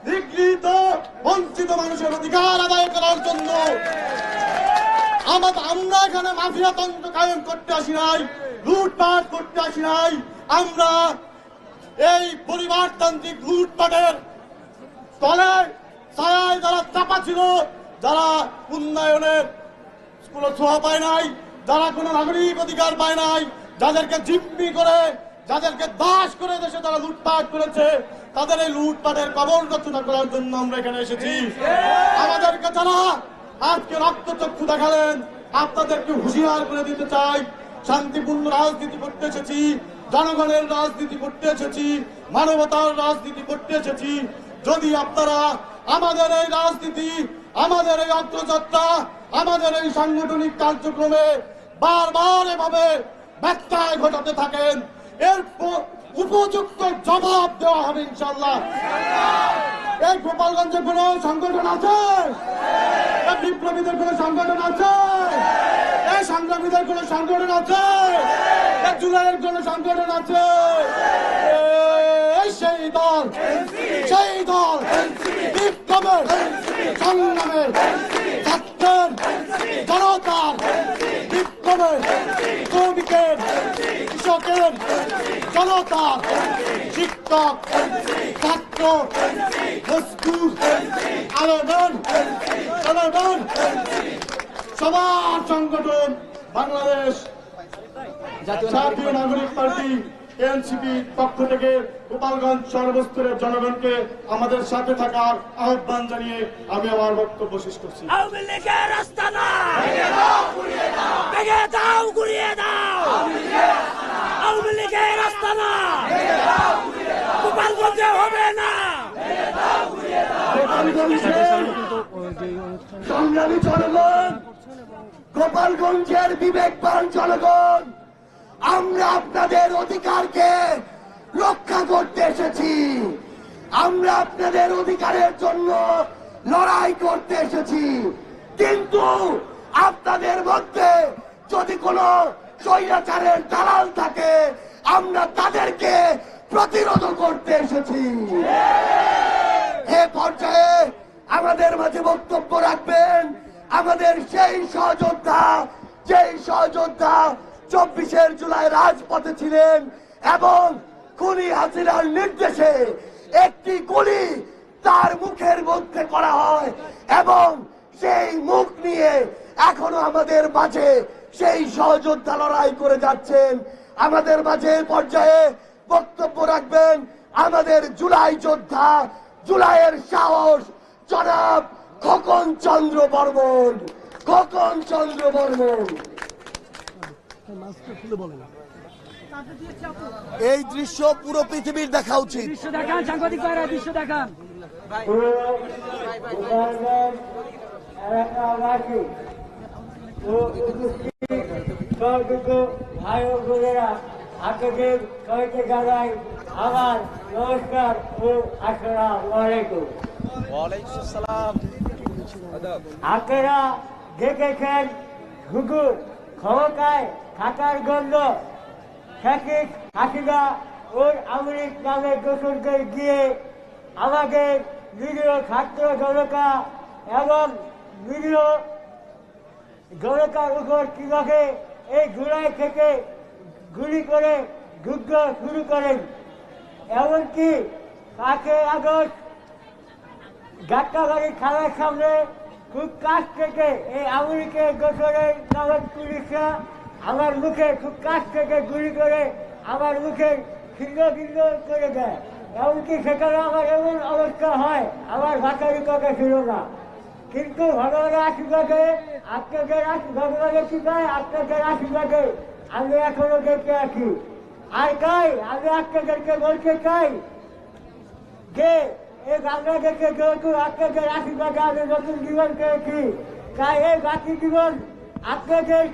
নিগৃহীত, বঞ্চিত মানুষের অধিকার আদায় করার জন্য। আমরা এখানে মাফিয়া তন্ত্র কায়েম করতে আসি নাই, লুটপাট করতে আসি নাই। আমরা এই পরিবারতান্ত্রিক লুটপাটের তলে ছায়ায় যারা চাপা ছিল, যারা উন্নয়নের কোনো ছোঁয়া পায় নাই, যারা কোনো নাগরিক অধিকার পায় নাই, যাদেরকে জিম্মি করে, যাদেরকে দাস করে দেশে তারা লুটপাট করেছে, তাদের এই লুটপাটের কবর রচনা করার জন্য আমরা এখানে এসেছি। আমাদেরকে যারা আজকে রক্তচক্ষু দেখালেন, আপনাদেরকে হুঁশিয়ার করে দিতে চাই, শান্তিপূর্ণ রাজনীতি করতে এসেছি, জনগণের রাজনীতি করতে এসেছি, মানবতার রাজনীতি করতে এসেছি। যদি আপনারা আমাদের এই রাজনীতি, আমাদের এই অগ্রযাত্রা, আমাদের এই সাংগঠনিক কার্যক্রমে বারবার এভাবে ব্যত্যয় ঘটাতে থাকেন, এর উপযুক্ত জবাব দেওয়া হবে ইনশাল্লাহ। এই গোপালগঞ্জে কোন সংগঠন আছে? বিপ্লবীদের কোন সংগঠন আছে? এই সংগ্রামীদের কোন সংগঠন আছে? জুলাইয়ের কোন সংগঠন আছে? সেই দল, সেই দল বিপ্লবের, সংগ্রামের, ছাত্রের, জনতার, বিপ্লবের, শ্রমিকের, কৃষকের, জনতার, শিক্ষক, ছাত্র, মজদুর, আলেমের, জনগণ, সবার সংগঠন বাংলাদেশ জাতীয় নাগরিক পার্টি এনসিপি পক্ষ থেকে গোপালগঞ্জ সর্বস্তরের জনগণকে আমাদের সাথে থাকার আহ্বান জানিয়ে আমি আমার বক্তব্য শেষ করছি। আওয়ামী লীগের আস্তানা ভেঙে দাও, গুড়িয়ে দাও। আওয়ামী লীগের আস্তানা গোপালগঞ্জে হবে না। সংগ্রামী জনগণ, গোপালগঞ্জের বিবেকবান জনগণ, আমরা আপনাদের অধিকারকে রক্ষা করতে এসেছি। আমরা আপনাদের অধিকারের জন্য লড়াই করতে এসেছি। কিন্তু আপনাদের মধ্যে যদি কোনো স্বৈরাচারের দালাল থাকে, আমরা তাদেরকে প্রতিরোধ করতে এসেছি। এ পর্যায়ে আমাদের মাঝে বক্তব্য রাখবেন আমাদের সেই সহযোদ্ধা, যেই সহযোদ্ধা 24 জুলাই রাজপথে ছিলেন এবং খুনি হাসিনার নির্দেশে একটি গুলি তার মুখের মধ্যে করা হয় এবং সেই মুখ নিয়ে এখনো আমাদের মাঝে সেই সহযোদ্ধা লড়াই করে যাচ্ছেন। আমাদের মাঝে পর্যায়ে বক্তব্য রাখবেন আমাদের জুলাই যোদ্ধা, জুলাইয়ের সাহস, জনাব খোকন চন্দ্র বর্মন। খোকন চন্দ্র বর্মন। এই দৃশ্য পুরো পৃথিবীর দেখা উচিত। দৃশ্য দেখান, সাংবাদিক ভাইরা দৃশ্য দেখান। ভাই ও বোনেরা, আপনাদের সবাইকে জানাই আমার নমস্কার ও আসসালামু আলাইকুম। আপনারা দেখেছেন শুধু ক্ষমতায় থাকার জন্য শেখ হাসিনা ওর আমেরিক নামে দোষরকে গিয়ে আমাদের নিরীহ ছাত্র জনতা এবং নিরীহ জনতার উপর কিভাবে এই জুলাই থেকে গুলি করে যুদ্ধ শুরু করেন। এমনকি 5 আগস্ট যাত্রাবাড়ি থানার সামনে খুব কাছ থেকে এই আমেরিকার গোসরের নামক পুলিশরা আমার মুখে খুব কাছ থেকে গুলি করে আমার মুখে ছিন্ন ভিন্ন করে দেয়। এমনকি সেখানে আমার এমন অবস্থা হয়, আমার ভাষার কথা ছিল না। কিন্তু ভগবানের আশীর্বাদে, আপনাদের ভগবানের কৃপায়, আপনাদের আশীর্বাদে আমি এখনো দেখতে আছি। আর তাই আমি আপনাদেরকে বলতে চাই যে এই বাংলাদেশে যেহেতু আপনাদের আশীর্বাদে আমি নতুন জীবন পেয়েছি, তাই এই বাকি জীবন আপনাদের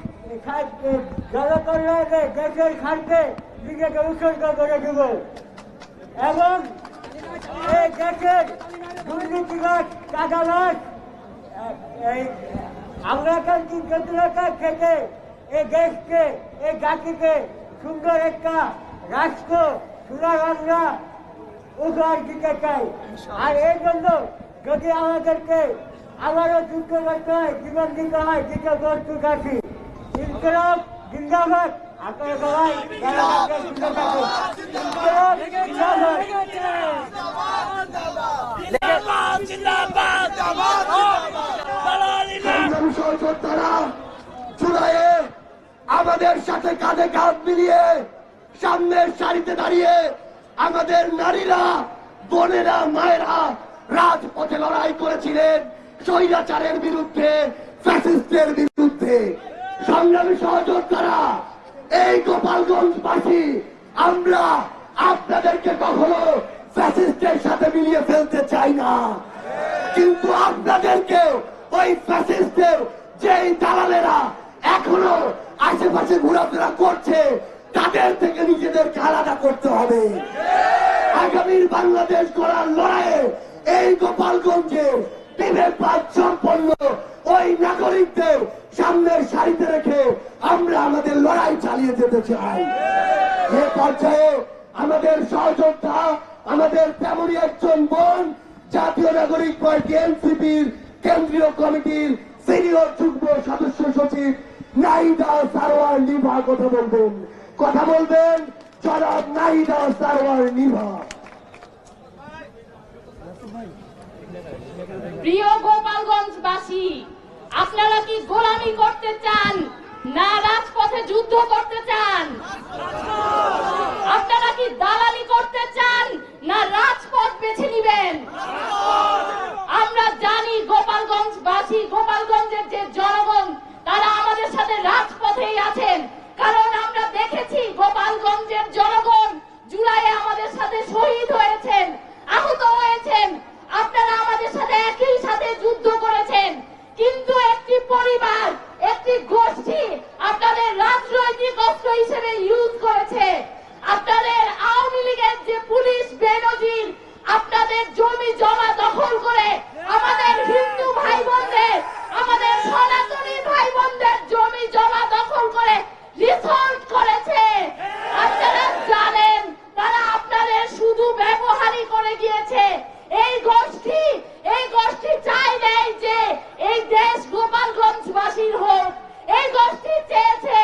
জনকল্যাণে, দেশের স্বার্থে নিজেকে উৎসর্গ করে দেব এবং এই দেশের দুর্নীতিবাদ, চাঁদাবাদ, এই আমলাতান্ত্রিক জটিলতা থেকে এই দেশকে, এই জাতিকে সুন্দর একটা রাষ্ট্র, সোনার বাংলা উপহার দিতে চাই। আর এই জন্য যদি আমাদেরকে আবারও যুদ্ধ করতে হয়, জীবন দিতে হয়, দিতে প্রস্তুত আছি। ইনকলাব জিন্দাবাদ। আপনারা সবাই জুলাইয়ে আমাদের সাথে কাঁধে কাঁধ মিলিয়ে সামনের সারিতে দাঁড়িয়ে আমাদের নারীরা, বোনেরা, মায়েরা রাজপথে লড়াই করেছিলেন স্বৈরাচারের বিরুদ্ধে, ফ্যাসিস্টের বিরুদ্ধে। সংগ্রামী সহযোদ্ধারা এই গোপালগঞ্জবাসী আমরা আপনাদেরকে কখনো ফ্যাসিস্টের সাথে মিলিয়ে ফেলতে চাই না, কিন্তু আপনাদেরকে ওই ফ্যাসিস্টের যেই দালালেরা এখনো আশেপাশে ঘোরাফেরা করছে তাদের থেকে নিজেদেরকে আলাদা করতে হবে। আগামীর বাংলাদেশ গড়ার লড়াইয়ে এই গোপালগঞ্জের বিবেকবাদ সম্পন্ন ওই নাগরিকদের সামনের সারিতে রেখে আমরা আমাদের লড়াই চালিয়ে যেতে চাই। এ পর্যায়ে আমাদের সহযোদ্ধা, আমাদের তেমনই একজন বোন জাতীয় নাগরিক পার্টি এনসিপির কেন্দ্রীয় কমিটির সিনিয়র যুগ্ম সদস্য সচিব নাহিদা সারোয়ার নিভা কথা বলবেন জনাব নাহিদা সারোয়ার নিভা। প্রিয় গোপালগঞ্জবাসী, আপনারা কি গোলামি করতে চান না রাজপথে যুদ্ধ করতে চান? আপনারা কি দালালি করতে চান না রাজপথ বেছে নিবেন? আমরা জানি গোপালগঞ্জবাসী, গোপালগঞ্জের যে জনগণ তারা আমাদের সাথে রাজপথেই আছেন, কারণ আমরা দেখেছি গোপালগঞ্জের জনগণ জুলাইয়ে আমাদের সাথে শহীদ হয়েছেন, আহত হয়েছেন। আপনারা আমাদের সাথে একই সাথে যুদ্ধ করেছেন, কিন্তু একটি পরিবার, একটি গোষ্ঠী আপনাদের রাজনৈতিক অস্ত্র হিসেবে ইউজ করেছে। আপনাদের আওয়ামী লীগের যে পুলিশ বেনজির আপনাদের জমি জমা দখল করে আমাদের হিন্দু ভাই বোনদের, আমাদের সনাতনী ভাই বোনদের জমি জমা দখল করে রিসর্ট করেছে। আপনারা জানেন তারা আপনাদের শুধু ব্যবহারই করে গিয়েছে। এই গোষ্ঠী চায় নাই যে এই দেশ গোপালগঞ্জবাসীর হোক। এই গোষ্ঠী চেয়েছে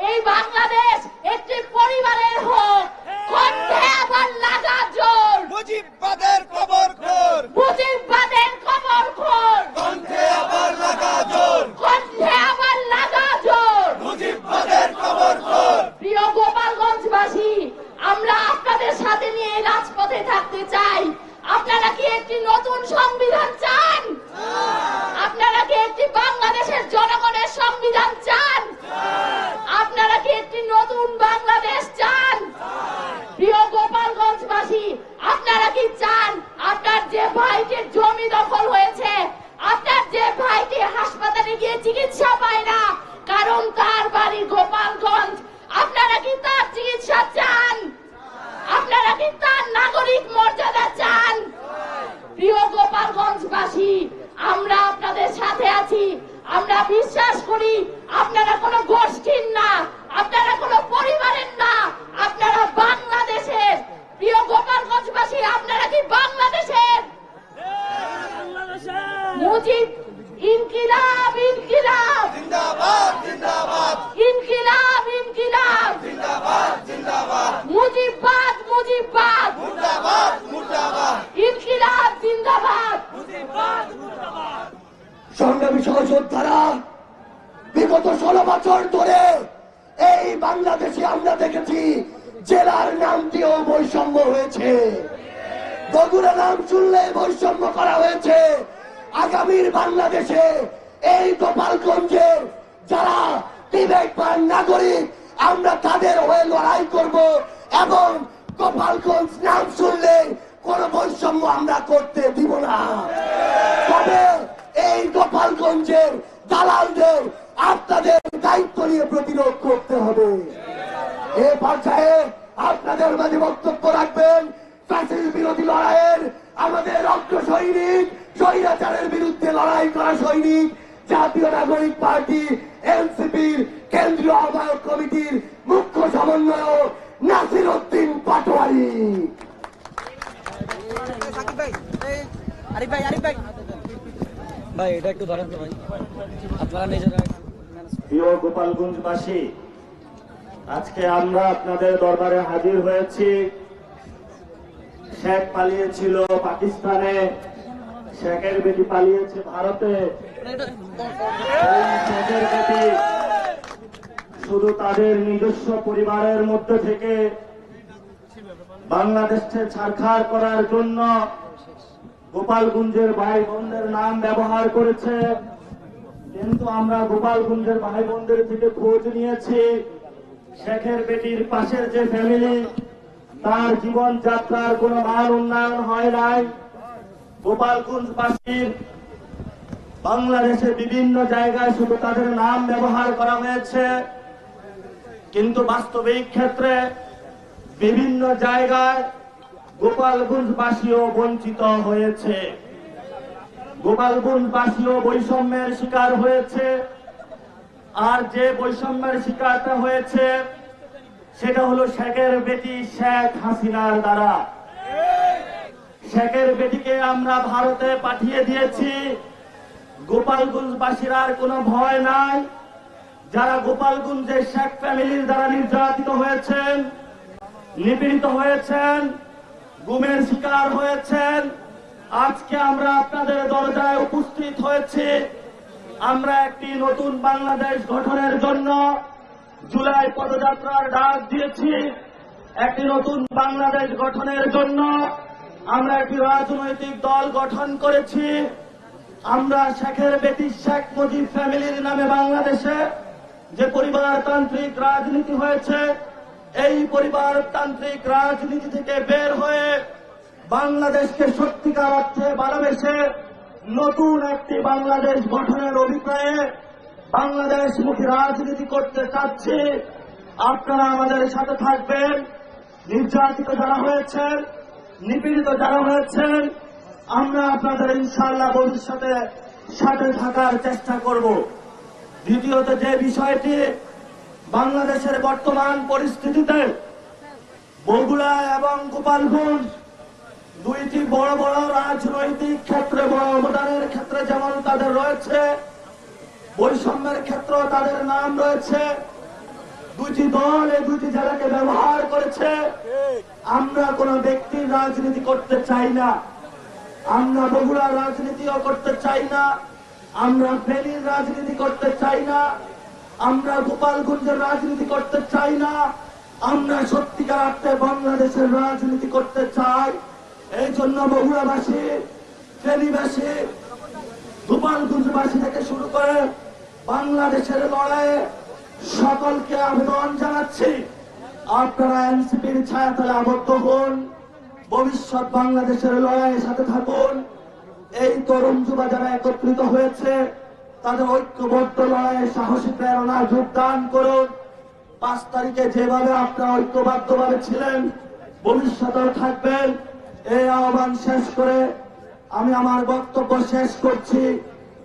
এই বাংলাদেশ একটি পরিবারের হোক। কণ্ঠে আবার লাগা জোর মুজিববাদের কবর খোর, মুজিববাদের কবর খোর, কণ্ঠে আবার লাগা জোর, কণ্ঠে আবার লাগা জোর, মুজিববাদের কবর খোর। প্রিয় গোপালগঞ্জবাসী, আমরা আপনাদের সাথে নিয়ে রাজপথে থাকতে চাই। আপনারা কি একটি নতুন সংবিধান চান? আপনারা কি একটি বাংলাদেশের জনগণের সংবিধান চান? আপনারা কি একটি নতুন বাংলাদেশ চান? প্রিয় গোপালগঞ্জবাসী, আপনারা কি চান আপনার যে ভাইটির জমি দখল হয়েছে, আপনার যে ভাইটি হাসপাতালে গিয়ে চিকিৎসা পায় না কারণ তার বাড়ি গোপালগঞ্জ, আপনারা কি তার চিকিৎসা চান? আপনারা কি তার নাগরিক মর্যাদা চান? প্রিয় গোপালগঞ্জবাসী, আমরা আপনাদের সাথে আছি। আমরা বিশ্বাস করি আপনারা কোনো গোষ্ঠীর না, আপনারা কোনো পরিবারের না, আপনারা বাংলাদেশের। প্রিয় গোপালগঞ্জবাসী, আপনারা কি বাংলাদেশের? মুজিব ইনকিলাব, ইনকিলাব জিন্দাবাদ, জিন্দাবাদ, ইনকিলাব, ইনকিলাব জিন্দাবাদ, জিন্দাবাদ, মুজিববাদ, মুজিববাদ মুর্দাবাদ, মুর্দাবাদ, ইনকিলাব জিন্দাবাদ। সংগ্রামী সহযোদ্ধারা, বিগত 16 বছর ধরে এই বাংলাদেশে আমরা দেখেছি জেলার নামটিও বৈষম্য হয়েছে। বগুড়া নাম শুনলে বৈষম্য করা হয়েছে। আগামীর বাংলাদেশে এই গোপালগঞ্জের যারা বিবেকবান নাগরিক, আমরা তাদের হয়ে লড়াই করব এবং গোপালগঞ্জ নাম শুনলে কোন বৈষম্য আমরা করতে দিব না। তবে এই গোপালগঞ্জের দালালদের আপনাদের দায়িত্ব নিয়ে প্রতিরোধ করতে হবে। এ পর্যায়ে আপনাদের মাঝে বক্তব্য রাখবেন ফ্যাসিস্ট বিরোধী লড়াইয়ের আমাদের অগ্র সৈনিক, স্বৈরাচারের বিরুদ্ধে লড়াই করা সৈনিক, জাতীয় নাগরিক পার্টি এনসিপির কেন্দ্রীয় আহ্বায়ক কমিটির মুখ্য সমন্বয়ক নাসির উদ্দিন পাটোয়ারি। ভাই এটা একটু ধরেন তো ভাই, আপনারা নিজেরা। প্রিয় গোপালগঞ্জবাসী, আজকে আমরা আপনাদের দরবারে হাজির হয়েছি। শেখ পালিয়েছিল পাকিস্তানে, শেখের বেটি পালিয়েছে ভারতে। শেখের বেটি শুধু তাদের নিজস্ব পরিবারের মধ্যে থেকে বাংলাদেশকে ছাড়খাড় করার জন্য গোপালগঞ্জের ভাই বোনদের নাম ব্যবহার করেছে। কিন্তু আমরা গোপালগঞ্জের ভাই বোনদের থেকে খোঁজ নিয়েছি, শেখের বেটির পাশের যে ফ্যামিলি, তার জীবনযাত্রার কোনো মান উন্নয়ন হয় নাই। গোপালগঞ্জবাসীর বাংলাদেশের বিভিন্ন জায়গায় শুধু তাদের নাম ব্যবহার করা হয়েছে, কিন্তু বাস্তবিক ক্ষেত্রে বিভিন্ন জায়গায় গোপালগঞ্জবাসীও বঞ্চিত হয়েছে। গোপালগঞ্জবাসীও বৈষম্যের শিকার হয়েছে। আর যে বৈষম্যের শিকারটা হয়েছে সেটা হলো শেখের বেটি শেখ হাসিনার দ্বারা। শেখের বেটিকে আমরা ভারতে পাঠিয়ে দিয়েছি। গোপালগঞ্জবাসীর আর কোনো ভয় নাই। যারা গোপালগঞ্জের শেখ ফ্যামিলির দ্বারা নির্যাতিত হয়েছেন, নিপীড়িত হয়েছেন, গুমের শিকার হয়েছেন, আজকে আমরা আপনাদের দরজায় উপস্থিত হয়েছি। আমরা একটি নতুন বাংলাদেশ গঠনের জন্য জুলাই পদযাত্রার ডাক দিয়েছি। একটি নতুন বাংলাদেশ গঠনের জন্য আমরা একটি রাজনৈতিক দল গঠন করেছি। আমরা শেখের বেটি শেখ মুজিব ফ্যামিলির নামে বাংলাদেশে যে পরিবারতান্ত্রিক রাজনীতি হয়েছে, এই পরিবারতান্ত্রিক রাজনীতি থেকে বের হয়ে বাংলাদেশকে সত্যিকার অর্থে ভালোবেসে নতুন একটি বাংলাদেশ গঠনের অভিপ্রায়ে বাংলাদেশমুখী রাজনীতি করতে চাচ্ছি। আপনারা আমাদের সাথে থাকবেন। নির্যাতিত যারা হয়েছেন, নিপীড়িত যারা হয়েছেন, আমরা আপনাদের ইনশাআল্লাহ ভবিষ্যতে সাথে থাকার চেষ্টা করব। দ্বিতীয়ত যে বিষয়টি, বাংলাদেশের বর্তমান পরিস্থিতিতে বগুড়া এবং গোপালগঞ্জ দুইটি বড় বড় রাজনৈতিক ক্ষেত্রে বড় অবদানের ক্ষেত্রে যেমন তাদের রয়েছে, বৈষম্যের ক্ষেত্রেও তাদের নাম রয়েছে। দুইটি দল এই দুইটি জেলাকে ব্যবহার করেছে। আমরা কোন ব্যক্তির রাজনীতি করতে চাই না। আমরা বগুড়ার রাজনীতিও করতে চাই না। আমরা ফেনীর রাজনীতি করতে চাই না। আমরা গোপালগঞ্জের রাজনীতি করতে চাই না। আমরা সত্যিকার অর্থে বাংলাদেশের রাজনীতি করতে চাই। এই জন্য বগুড়াবাসী, ফেনীবাসী, গোপালগঞ্জবাসী থেকে শুরু করে বাংলাদেশের লড়াইয়ে সকলকে আবেদন জানাচ্ছি, আপনারা এনসিপির ছায়াতলে আবদ্ধ হন। ভবিষ্যৎ বাংলাদেশের লড়াইয়ের সাথে থাকুন। এই তরুণ যুবা যারা একত্রিত হয়েছে, তাদের ঐক্যবদ্ধ লড়াইয়ে সাহসী প্রেরণা যোগদান করুন। 5 তারিখে যেভাবে আপনারা ঐক্যবদ্ধভাবে ছিলেন, ভবিষ্যতেও থাকবেন। এই আহ্বান শেষ করে আমি আমার বক্তব্য শেষ করছি।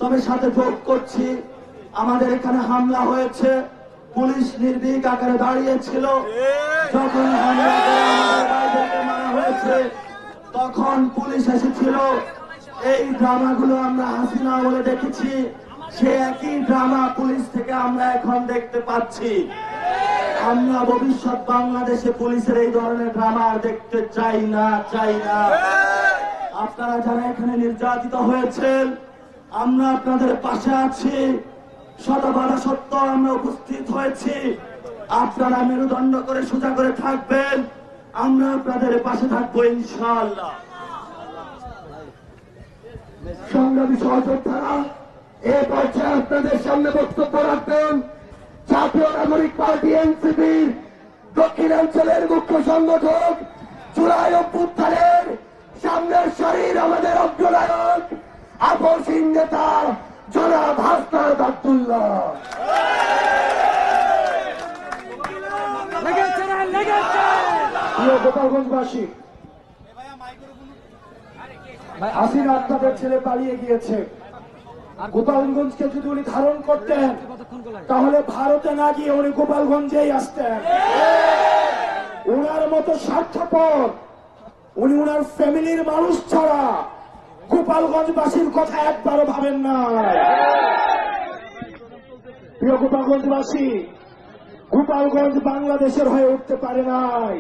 তবে সাথে যোগ করছি, আমাদের এখানে হামলা হয়েছে, পুলিশ নির্ভীক আকারে দাঁড়িয়েছিল। যখন হামলা করে আমাদের ভাইদেরকে মারা হয়েছে, তখন পুলিশ এসেছিল। এই ড্রামাগুলো আমরা হাসিনা বলে দেখেছি, সে একই ড্রামা পুলিশ থেকে আমরা এখন দেখতে পাচ্ছি। আমরা ভবিষ্যৎ বাংলাদেশে পুলিশের এই ধরনের ড্রামা দেখতে চাই না। আপনারা যারা এখানে নির্যাতিত হয়েছেন, আমরা আপনাদের পাশে আছি। শতবাধা সত্য আমরা উপস্থিত হয়েছি। আপনারা মেরুদণ্ড করে সোজা করে থাকবেন, আমরা আপনাদের পাশে থাকবো ইনশাআল্লাহ। সংগ্রামী সহযোদ্ধারা, এ পর্যায়ে আপনাদের সামনে বক্তব্য রাখবেন জাতীয় নাগরিক পার্টি এনসিপির দক্ষিণাঞ্চলের মুখ্য সংগঠক, জুলাই অভ্যুত্থানের সামনের সারির আমাদের অগ্রনায়ক, আপসহীন নেতা জনাব হাসনাত আব্দুল্লাহ। প্রিয় গোপালগঞ্জবাসী, হাসিনা আপনাদের ছেলে পালিয়ে গিয়েছে। গোপালগঞ্জকে যদি উনি ধারণ করতেন, তাহলে ভারতে না গিয়ে উনি গোপালগঞ্জেই আসতেন। উনার মতো স্বার্থপর, উনি উনার ফ্যামিলির মানুষ ছাড়া গোপালগঞ্জবাসীর কথা একবারও ভাবেন না। প্রিয় গোপালগঞ্জবাসী, গোপালগঞ্জ বাংলাদেশের হয়ে উঠতে পারে নাই।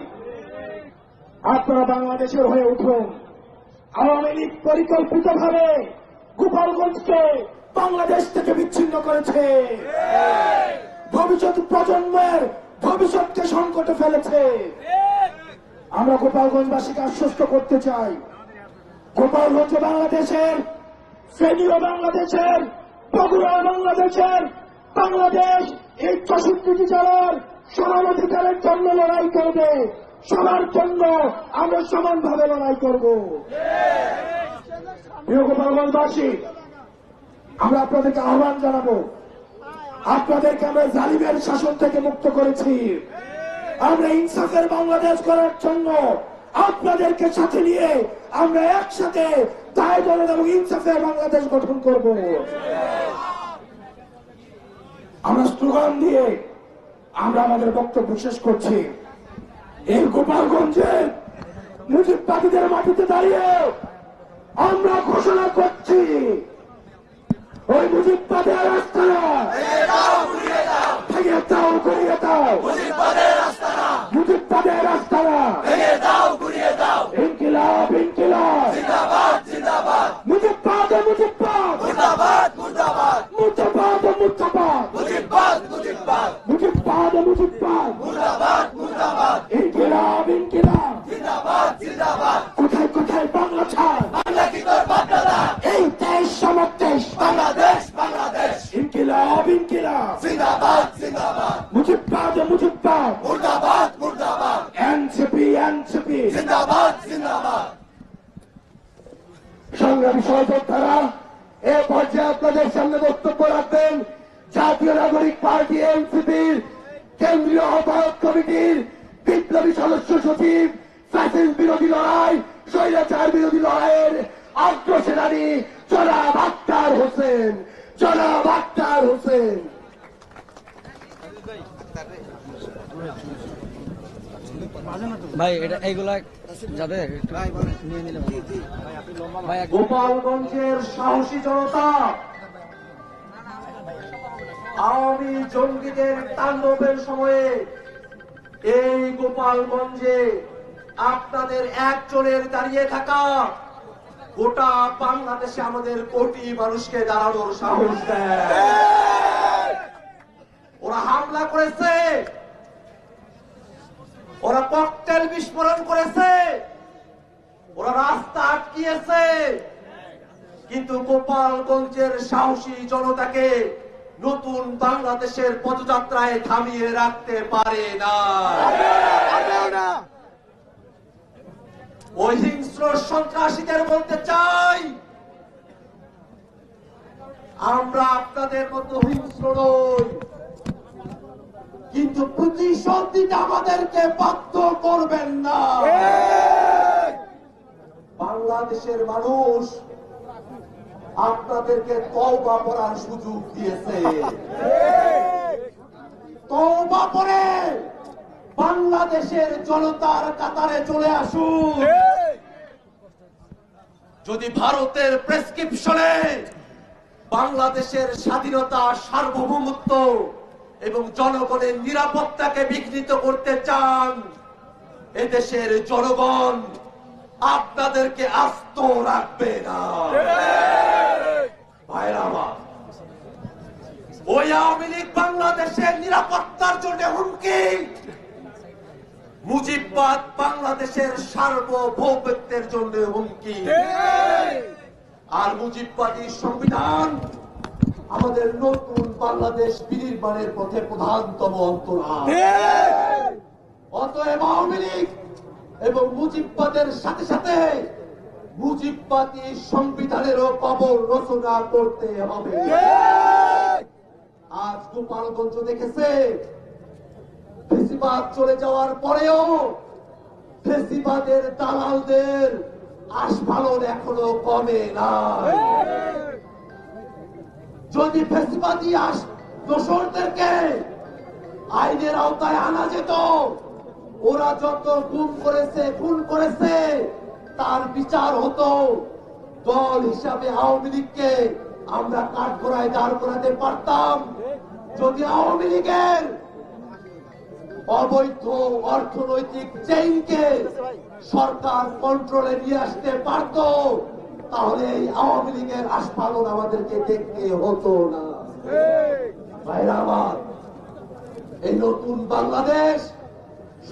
আপনারা বাংলাদেশের হয়ে উঠুন। আওয়ামী লীগ পরিকল্পিতভাবে গোপালগঞ্জকে বাংলাদেশ থেকে বিচ্ছিন্ন করেছে, ভবিষ্যৎ প্রজন্মের ভবিষ্যৎকে সংকটে ফেলেছে। আমরা গোপালগঞ্জবাসীকে আশ্বস্ত করতে চাই, গোপালগঞ্জ বাংলাদেশের, ফেনীও বাংলাদেশের, বগুড়া বাংলাদেশের, বাংলাদেশ এই 64টি জেলার সমান অধিকারের জন্য লড়াই করবে, সবার জন্য আমরা সমানভাবে লড়াই করব। প্রিয় গোপালগঞ্জবাসী, আমরা আপনাদেরকে আহ্বান জানাবো, আপনাদেরকে আমরা জালিমের শাসন থেকে মুক্ত করেছি। আমরা ইনসাফের বাংলাদেশ করার জন্য আপনাদেরকে সাথে নিয়ে আমরা একসাথে দায় দলের এবং ইনসাফের বাংলাদেশ গঠন করব। আমরা স্লোগান দিয়ে আমরা আমাদের বক্তব্য শেষ করছি। এই গোপালগঞ্জের মুজিববাদীদের মাটিতে দাঁড়িয়ে আমরা ঘোষণা করছি, ওই মুজিববাদের রাস্তারা ভেঙে দাও, ঘুরিয়ে দাও, মুজিববাদের রাস্তারা ভেঙে দাও, ঘুরিয়ে দাও, ইনকিলাব ইনকিলাব, জিন্দাবাদ জিন্দাবাদ, মুজিববাদ মুজিববাদ, মুর্দাবাদ মুর্দাবাদ, মুর্দাবাদ মুর্দাবাদ, মুজিববাদ মুজিববাদ, মুজিববাদ মুজিববাদ, মুর্দাবাদ মুর্দাবাদ, ইনকিলাব ইনকিলাব, জিন্দাবাদ জিন্দাবাদ। কোথায় কোথায় বাংলা ছাড়, বাংলা কি তোর বাপদাদা, এই দেশ সমাজ দেশ, বাংলাদেশ বাংলাদেশ, ইনকিলাব ইনকিলাব, জিন্দাবাদ জিন্দাবাদ, মুজিববাদ মুজিববাদ, মুর্দাবাদ মুর্দাবাদ, এনসিপি এনসিপি, জিন্দাবাদ জিন্দাবাদ। সংগ্রামী সহযোদ্ধারা, এ পর্যায়ে আপনাদের সামনে বক্তব্য রাখবেন জাতীয় নাগরিক পার্টি এনসিপির কেন্দ্রীয় আহ্বায়ক কমিটির বিপ্লবী সদস্য সচিব, ফ্যাসিস্ট বিরোধী লড়াই, স্বৈরাচার বিরোধী লড়াইয়ের অগ্রসেনানী জনাব আক্তার হোসেন, জনাব আক্তার হোসেন। ভাই এটা এইগুলা যাবে গোপালগঞ্জের সাহসী জনতা আওয়ামী জঙ্গিদের তাণ্ডবের সময়ে এই গোপালগঞ্জে আপনাদের একজনের দাঁড়িয়ে থাকা গোটা বাংলাদেশে আমাদের কোটি মানুষকে দাঁড়ানোর সাহস দেয়। ওরা হামলা করেছে, ওরা ককটেল বিস্ফোরণ করেছে, ওরা রাস্তা আটকিয়েছে, কিন্তু গোপালগঞ্জের সাহসী জনতাকে নতুন বাংলাদেশের পদযাত্রায় থামিয়ে রাখতে পারে না। ওই হিংস্র সন্ত্রাসীদের বলতে চাই, আমরা আপনাদের মতো হিংস্র নই, কিন্তু প্রতিশোধ দিতে আমাদেরকে বাধ্য করবেন না। বাংলাদেশের মানুষ আপনাদেরকে তওবা করার সুযোগ দিয়েছে। তওবা করে বাংলাদেশের জনতার কাতারে চলে আসুন। যদি ভারতের প্রেসক্রিপশনে বাংলাদেশের স্বাধীনতা, সার্বভৌমত্ব এবং জনগণের নিরাপত্তাকে বিঘ্নিত করতে চান, এদেশের জনগণ আপনাদেরকে আস্ত রাখবে না। ভাইরা আমার, ওই আওয়ামী লীগ বাংলাদেশের নিরাপত্তার জন্য হুমকি, মুজিববাদ বাংলাদেশের সার্বভৌমত্বের জন্য হুমকি, আর মুজিববাদী সংবিধান আমাদের নতুন বাংলাদেশ বিনির্মাণের পথে প্রধানতম অন্তরায়। অতএব আওয়ামী লীগ এবং মুজিববাদের সাথে সাথে মুজিববাদী সংবিধানেরও কবর রচনা করতে হবে। আজ গোপালগঞ্জ দেখেছে, ফেসিবাদ চলে যাওয়ার পরেও ফেসিবাদের দালালদের আস্ফালন এখনো কমে নাই। যদি ফেসিবাদী দোসরদেরকে আইনের আওতায় আনা যেত, ওরা যত গুম করেছে, খুন করেছে, তার বিচার হতো। দল হিসাবে আওয়ামী লীগকে আমরা কাঠগড়ায় দাঁড় করাতে পারতাম যদি আওয়ামী লীগের অবৈধ অর্থনৈতিক চেইনকে সরকার কন্ট্রোলে নিয়ে আসতে পারত, তাহলে এই আওয়ামী লীগের আস্ফালন আমাদেরকে দেখতে হতো না। ভাইরা আমার, এই নতুন বাংলাদেশ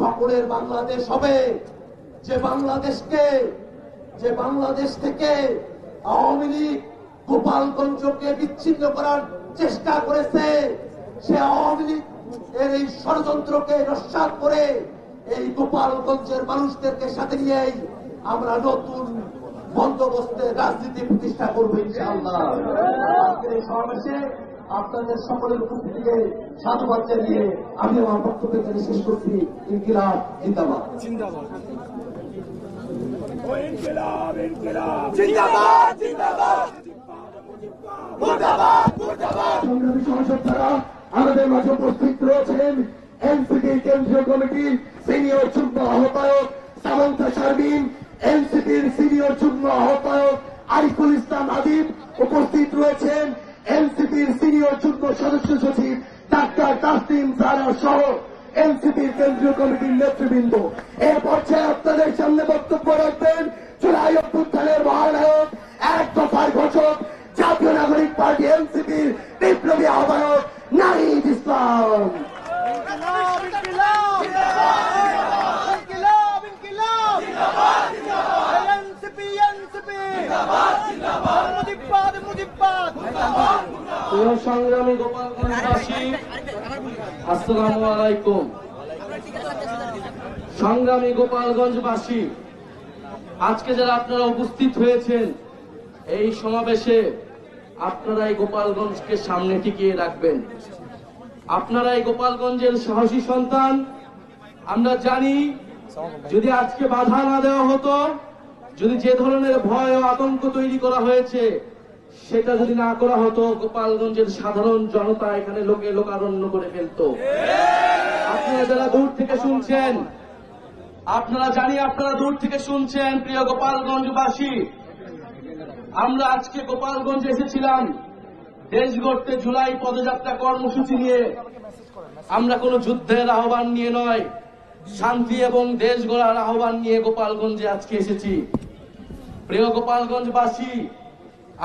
সকলের বাংলাদেশ হবে, যে বাংলাদেশ থেকে আওয়ামী লীগ গোপালগঞ্জকে বিচ্ছিন্ন করার চেষ্টা করেছে, সে আওয়ামী লীগ এর এই ষড়যন্ত্রকে নস্যাৎ করে এই গোপালগঞ্জের মানুষদেরকে সাথে নিয়েই আমরা নতুন বন্দোবস্তের রাজনীতি প্রতিষ্ঠা করবো ইনশাআল্লাহ। আজকের এই সমাবেশে আপনাদের সকলের উপস্থিতিকে সাধুবাদ জানিয়ে আমি আমার বক্তব্য এখানে শেষ করছি। ইনকিলাব জিন্দাবাদ। সংগ্রামী সহযোদ্ধারা আমাদের মাঝে উপস্থিত রয়েছেন এনসিপির কেন্দ্রীয় কমিটির সিনিয়র যুগ্ম আহ্বায়ক সামন্তা শারমিন, এনসিপির সিনিয়র যুগ্ম আহ্বায়ক আরিফুল ইসলাম আদিব, উপস্থিত রয়েছেন এনসিপির সিনিয়র যুগ্ম সদস্য সচিব ডাক্তার তাসলিম জারা সহ এনসিপির কেন্দ্রীয় কমিটির নেতৃবৃন্দ। এ পর্যায়ে আপনাদের সামনে বক্তব্য রাখবেন জুলাই অভ্যুত্থানের মহানায়ক, এক দফার ঘোষক, জাতীয় নাগরিক পার্টি এনসিপির বিপ্লবী আহ্বায়ক নাহিদ ইসলাম। সংগ্রামী গোপালগঞ্জবাসী, আসসালামু আলাইকুম। সংগ্রামী গোপালগঞ্জবাসী, আজকে যারা আপনারা উপস্থিত হয়েছেন এই সমাবেশে, আপনারা এই গোপালগঞ্জকে সামনে টিকিয়ে রাখবেন। আপনারা এই গোপালগঞ্জের সাহসী সন্তান। আমরা জানি যদি আজকে বাধা না দেওয়া হতো, যদি যে ধরনের ভয় ও আতঙ্ক তৈরি করা হয়েছে সেটা যদি না করা হতো, গোপালগঞ্জের সাধারণ জনতা এখানে লোকারণ্য করে ফেলতো। আপনারা যারা দূর থেকে শুনছেন, আপনারা জানি আপনারা দূর থেকে শুনছেন, প্রিয় গোপালগঞ্জবাসী, আমরা আজকে গোপালগঞ্জে এসেছিলাম দেশ গড়তে জুলাই পদযাত্রা কর্মসূচি নিয়ে। আমরা কোনো যুদ্ধের আহ্বান নিয়ে নয়, শান্তি এবং দেশ গড়ার আহ্বান নিয়ে গোপালগঞ্জে আজকে এসেছি। প্রিয় গোপালগঞ্জবাসী,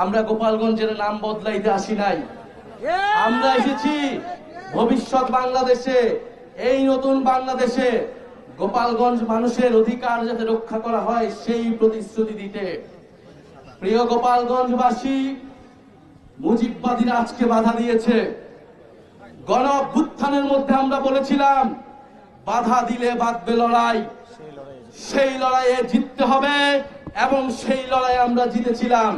আমরা গোপালগঞ্জের নাম বদলাইতে আসি নাই। আমরা এসেছি ভবিষ্যৎ বাংলাদেশে, এই নতুন বাংলাদেশে গোপালগঞ্জ মানুষের অধিকার যাতে রক্ষা করা হয় সেই প্রতিশ্রুতি দিতে। প্রিয় গোপালগঞ্জবাসী, মুজিববাদীরা আজকে বাধা দিয়েছে। গণ অভ্যুত্থানের মধ্যে আমরা বলেছিলাম বাধা দিলে বাঁধবে লড়াই, সেই লড়াইয়ে জিততে হবে এবং সেই লড়াই আমরা জিতেছিলাম।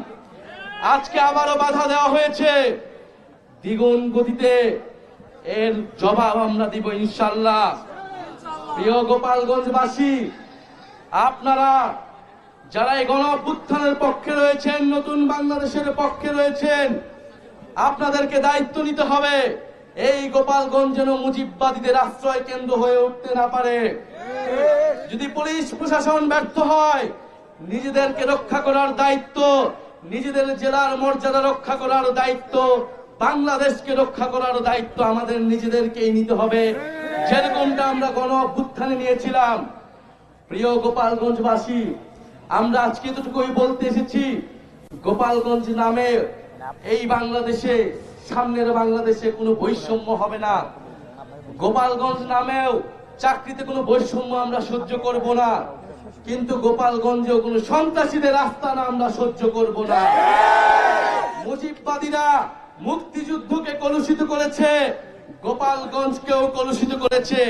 আজকে আবারও বাধা দেওয়া হয়েছে, দ্বিগুণ গতিতে এর জবাব আমরা দিব ইনশাআল্লাহ। প্রিয় গোপালগঞ্জবাসী, আপনারা যারা এই গণ অভ্যুত্থানের পক্ষে রয়েছেন, নতুন বাংলাদেশের পক্ষে রয়েছেন, আপনাদেরকে দায়িত্ব নিতে হবে এই গোপালগঞ্জ যেন মুজিববাদীদের আশ্রয় কেন্দ্র হয়ে উঠতে না পারে। যদি পুলিশ প্রশাসন ব্যর্থ হয়, নিজেদেরকে রক্ষা করার দায়িত্ব, নিজেদের জেলার মর্যাদা রক্ষা করার দায়িত্ব, বাংলাদেশকে রক্ষা করার দায়িত্ব আমাদের নিজেদেরকেই নিতে হবে, যেরকমটা আমরা গণ অভ্যুত্থানে নিয়েছিলাম। প্রিয় গোপালগঞ্জবাসী, আমরা আজকে এতটুকুই বলতে এসেছি, গোপালগঞ্জ নামে এই বাংলাদেশে, সামনের বাংলাদেশে কোনো বৈষম্য হবে না। গোপালগঞ্জ নামেও চাকরিতে কোনো বৈষম্য আমরা সহ্য করব না, কিন্তু গোপালগঞ্জেও কোনো সন্ত্রাসীদের আস্তানা আমরা সহ্য করব না। মুজিববাদীরা মুক্তিযুদ্ধকে কলুষিত করেছে, গোপালগঞ্জকেও কলুষিত করেছে।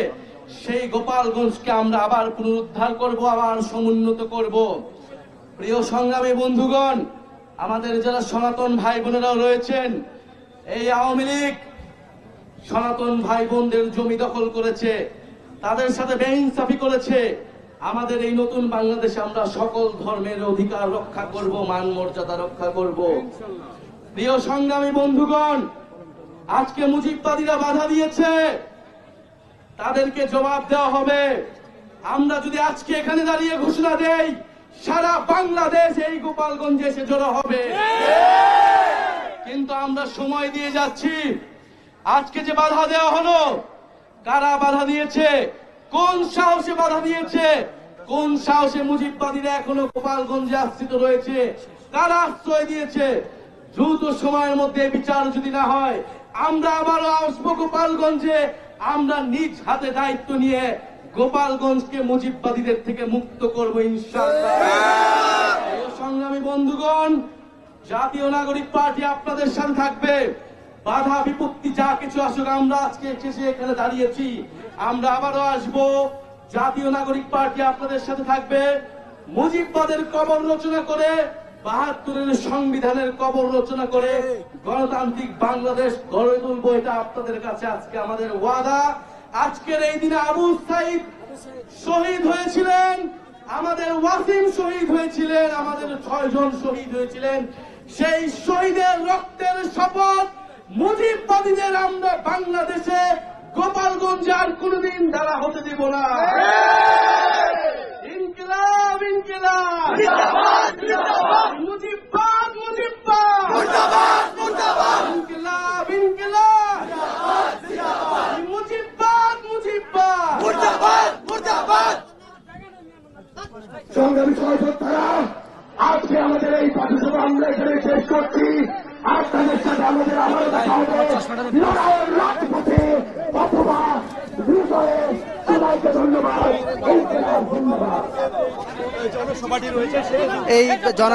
সেই গোপালগঞ্জকে আমরা আবার পুনরুদ্ধার করব, আবার সমুন্নত করব। প্রিয় সংগ্রামী বন্ধুগণ, আমাদের যারা সনাতন ভাই বোনেরাও রয়েছেন, এই আওয়ামী লীগ সনাতন ভাই বোনদের জমি দখল করেছে, তাদের সাথে বেইনসাফি করেছে। আমাদের এই নতুন বাংলাদেশে আমরা সকল ধর্মের অধিকার রক্ষা করব, মান মর্যাদা রক্ষা করব। প্রিয় সংগ্রামী বন্ধুগণ, আজকে মুজিববাদীরা বাধা দিয়েছে, তাদেরকে জবাব দেওয়া হবে। আমরা যদি আজকে এখানে দাঁড়িয়ে ঘোষণা দেই, সারা বাংলাদেশ এই গোপালগঞ্জে এসে জড়ো হবে। কিন্তু আমরা সময় দিয়ে যাচ্ছি। আজকে যে বাধা দেওয়া হলো, কারা বাধা দিয়েছে, কোন সাহসে বাধা দিয়েছে, কোন সাহসে মুজিববাদীরা এখনো গোপালগঞ্জে আশ্রিত রয়েছে, কারা আশ্রয় দিয়েছে? দ্রুত সময়ের মধ্যে বিচার যদি না হয়, আমরা আবারও আসবো গোপালগঞ্জে। আমরা নিজ হাতে দায়িত্ব নিয়ে গোপালগঞ্জকে মুজিববাদীদের থেকে মুক্ত করব ইনশাআল্লাহ। সংগ্রামী বন্ধুগণ, জাতীয় নাগরিক পার্টি আপনাদের সাথে থাকবে। বাধা বিপত্তি যা কিছু আসুক, আমরা আজকে শেষে এখানে দাঁড়িয়েছি। আমরা আবারও আসবো। জাতীয় নাগরিক পার্টি আপনাদের সাথে থাকবে। মুজিববাদের কবর রচনা করে, ৭২-এর সংবিধানের কবর রচনা করে গণতান্ত্রিক বাংলাদেশ গড়ে তুলবো। এটা আপনাদের কাছে আজকে আমাদের ওয়াদা। আজকের এই দিনে আবু সাইদ শহীদ হয়েছিলেন, আমাদের ওয়াসিম শহীদ হয়েছিলেন, আমাদের ৬ জন শহীদ হয়েছিলেন। সেই শহীদের রক্তের শপথ মুজিববাদীদের আমরা বাংলাদেশে গোপালগঞ্জে আর কোনদিন দাঁড়া হতে দেব না। ইনকিলাব ইনকিলাব, মুজিববাদ মুজিববাদ, ইনকিলাব ইনকিলাব, মুজিববাদ মুজিববাদ। সংগ্রামী সহযোদ্ধারা, আজকে আমাদের এই পথসভা আমরা এখানে শেষ করছি। আপনাদের সাথে আমাদের আবারও দেখা হবে লড়াইয়ের রাজপথে অথবা হৃদয়ে। সবাইকে ধন্যবাদ। এই জন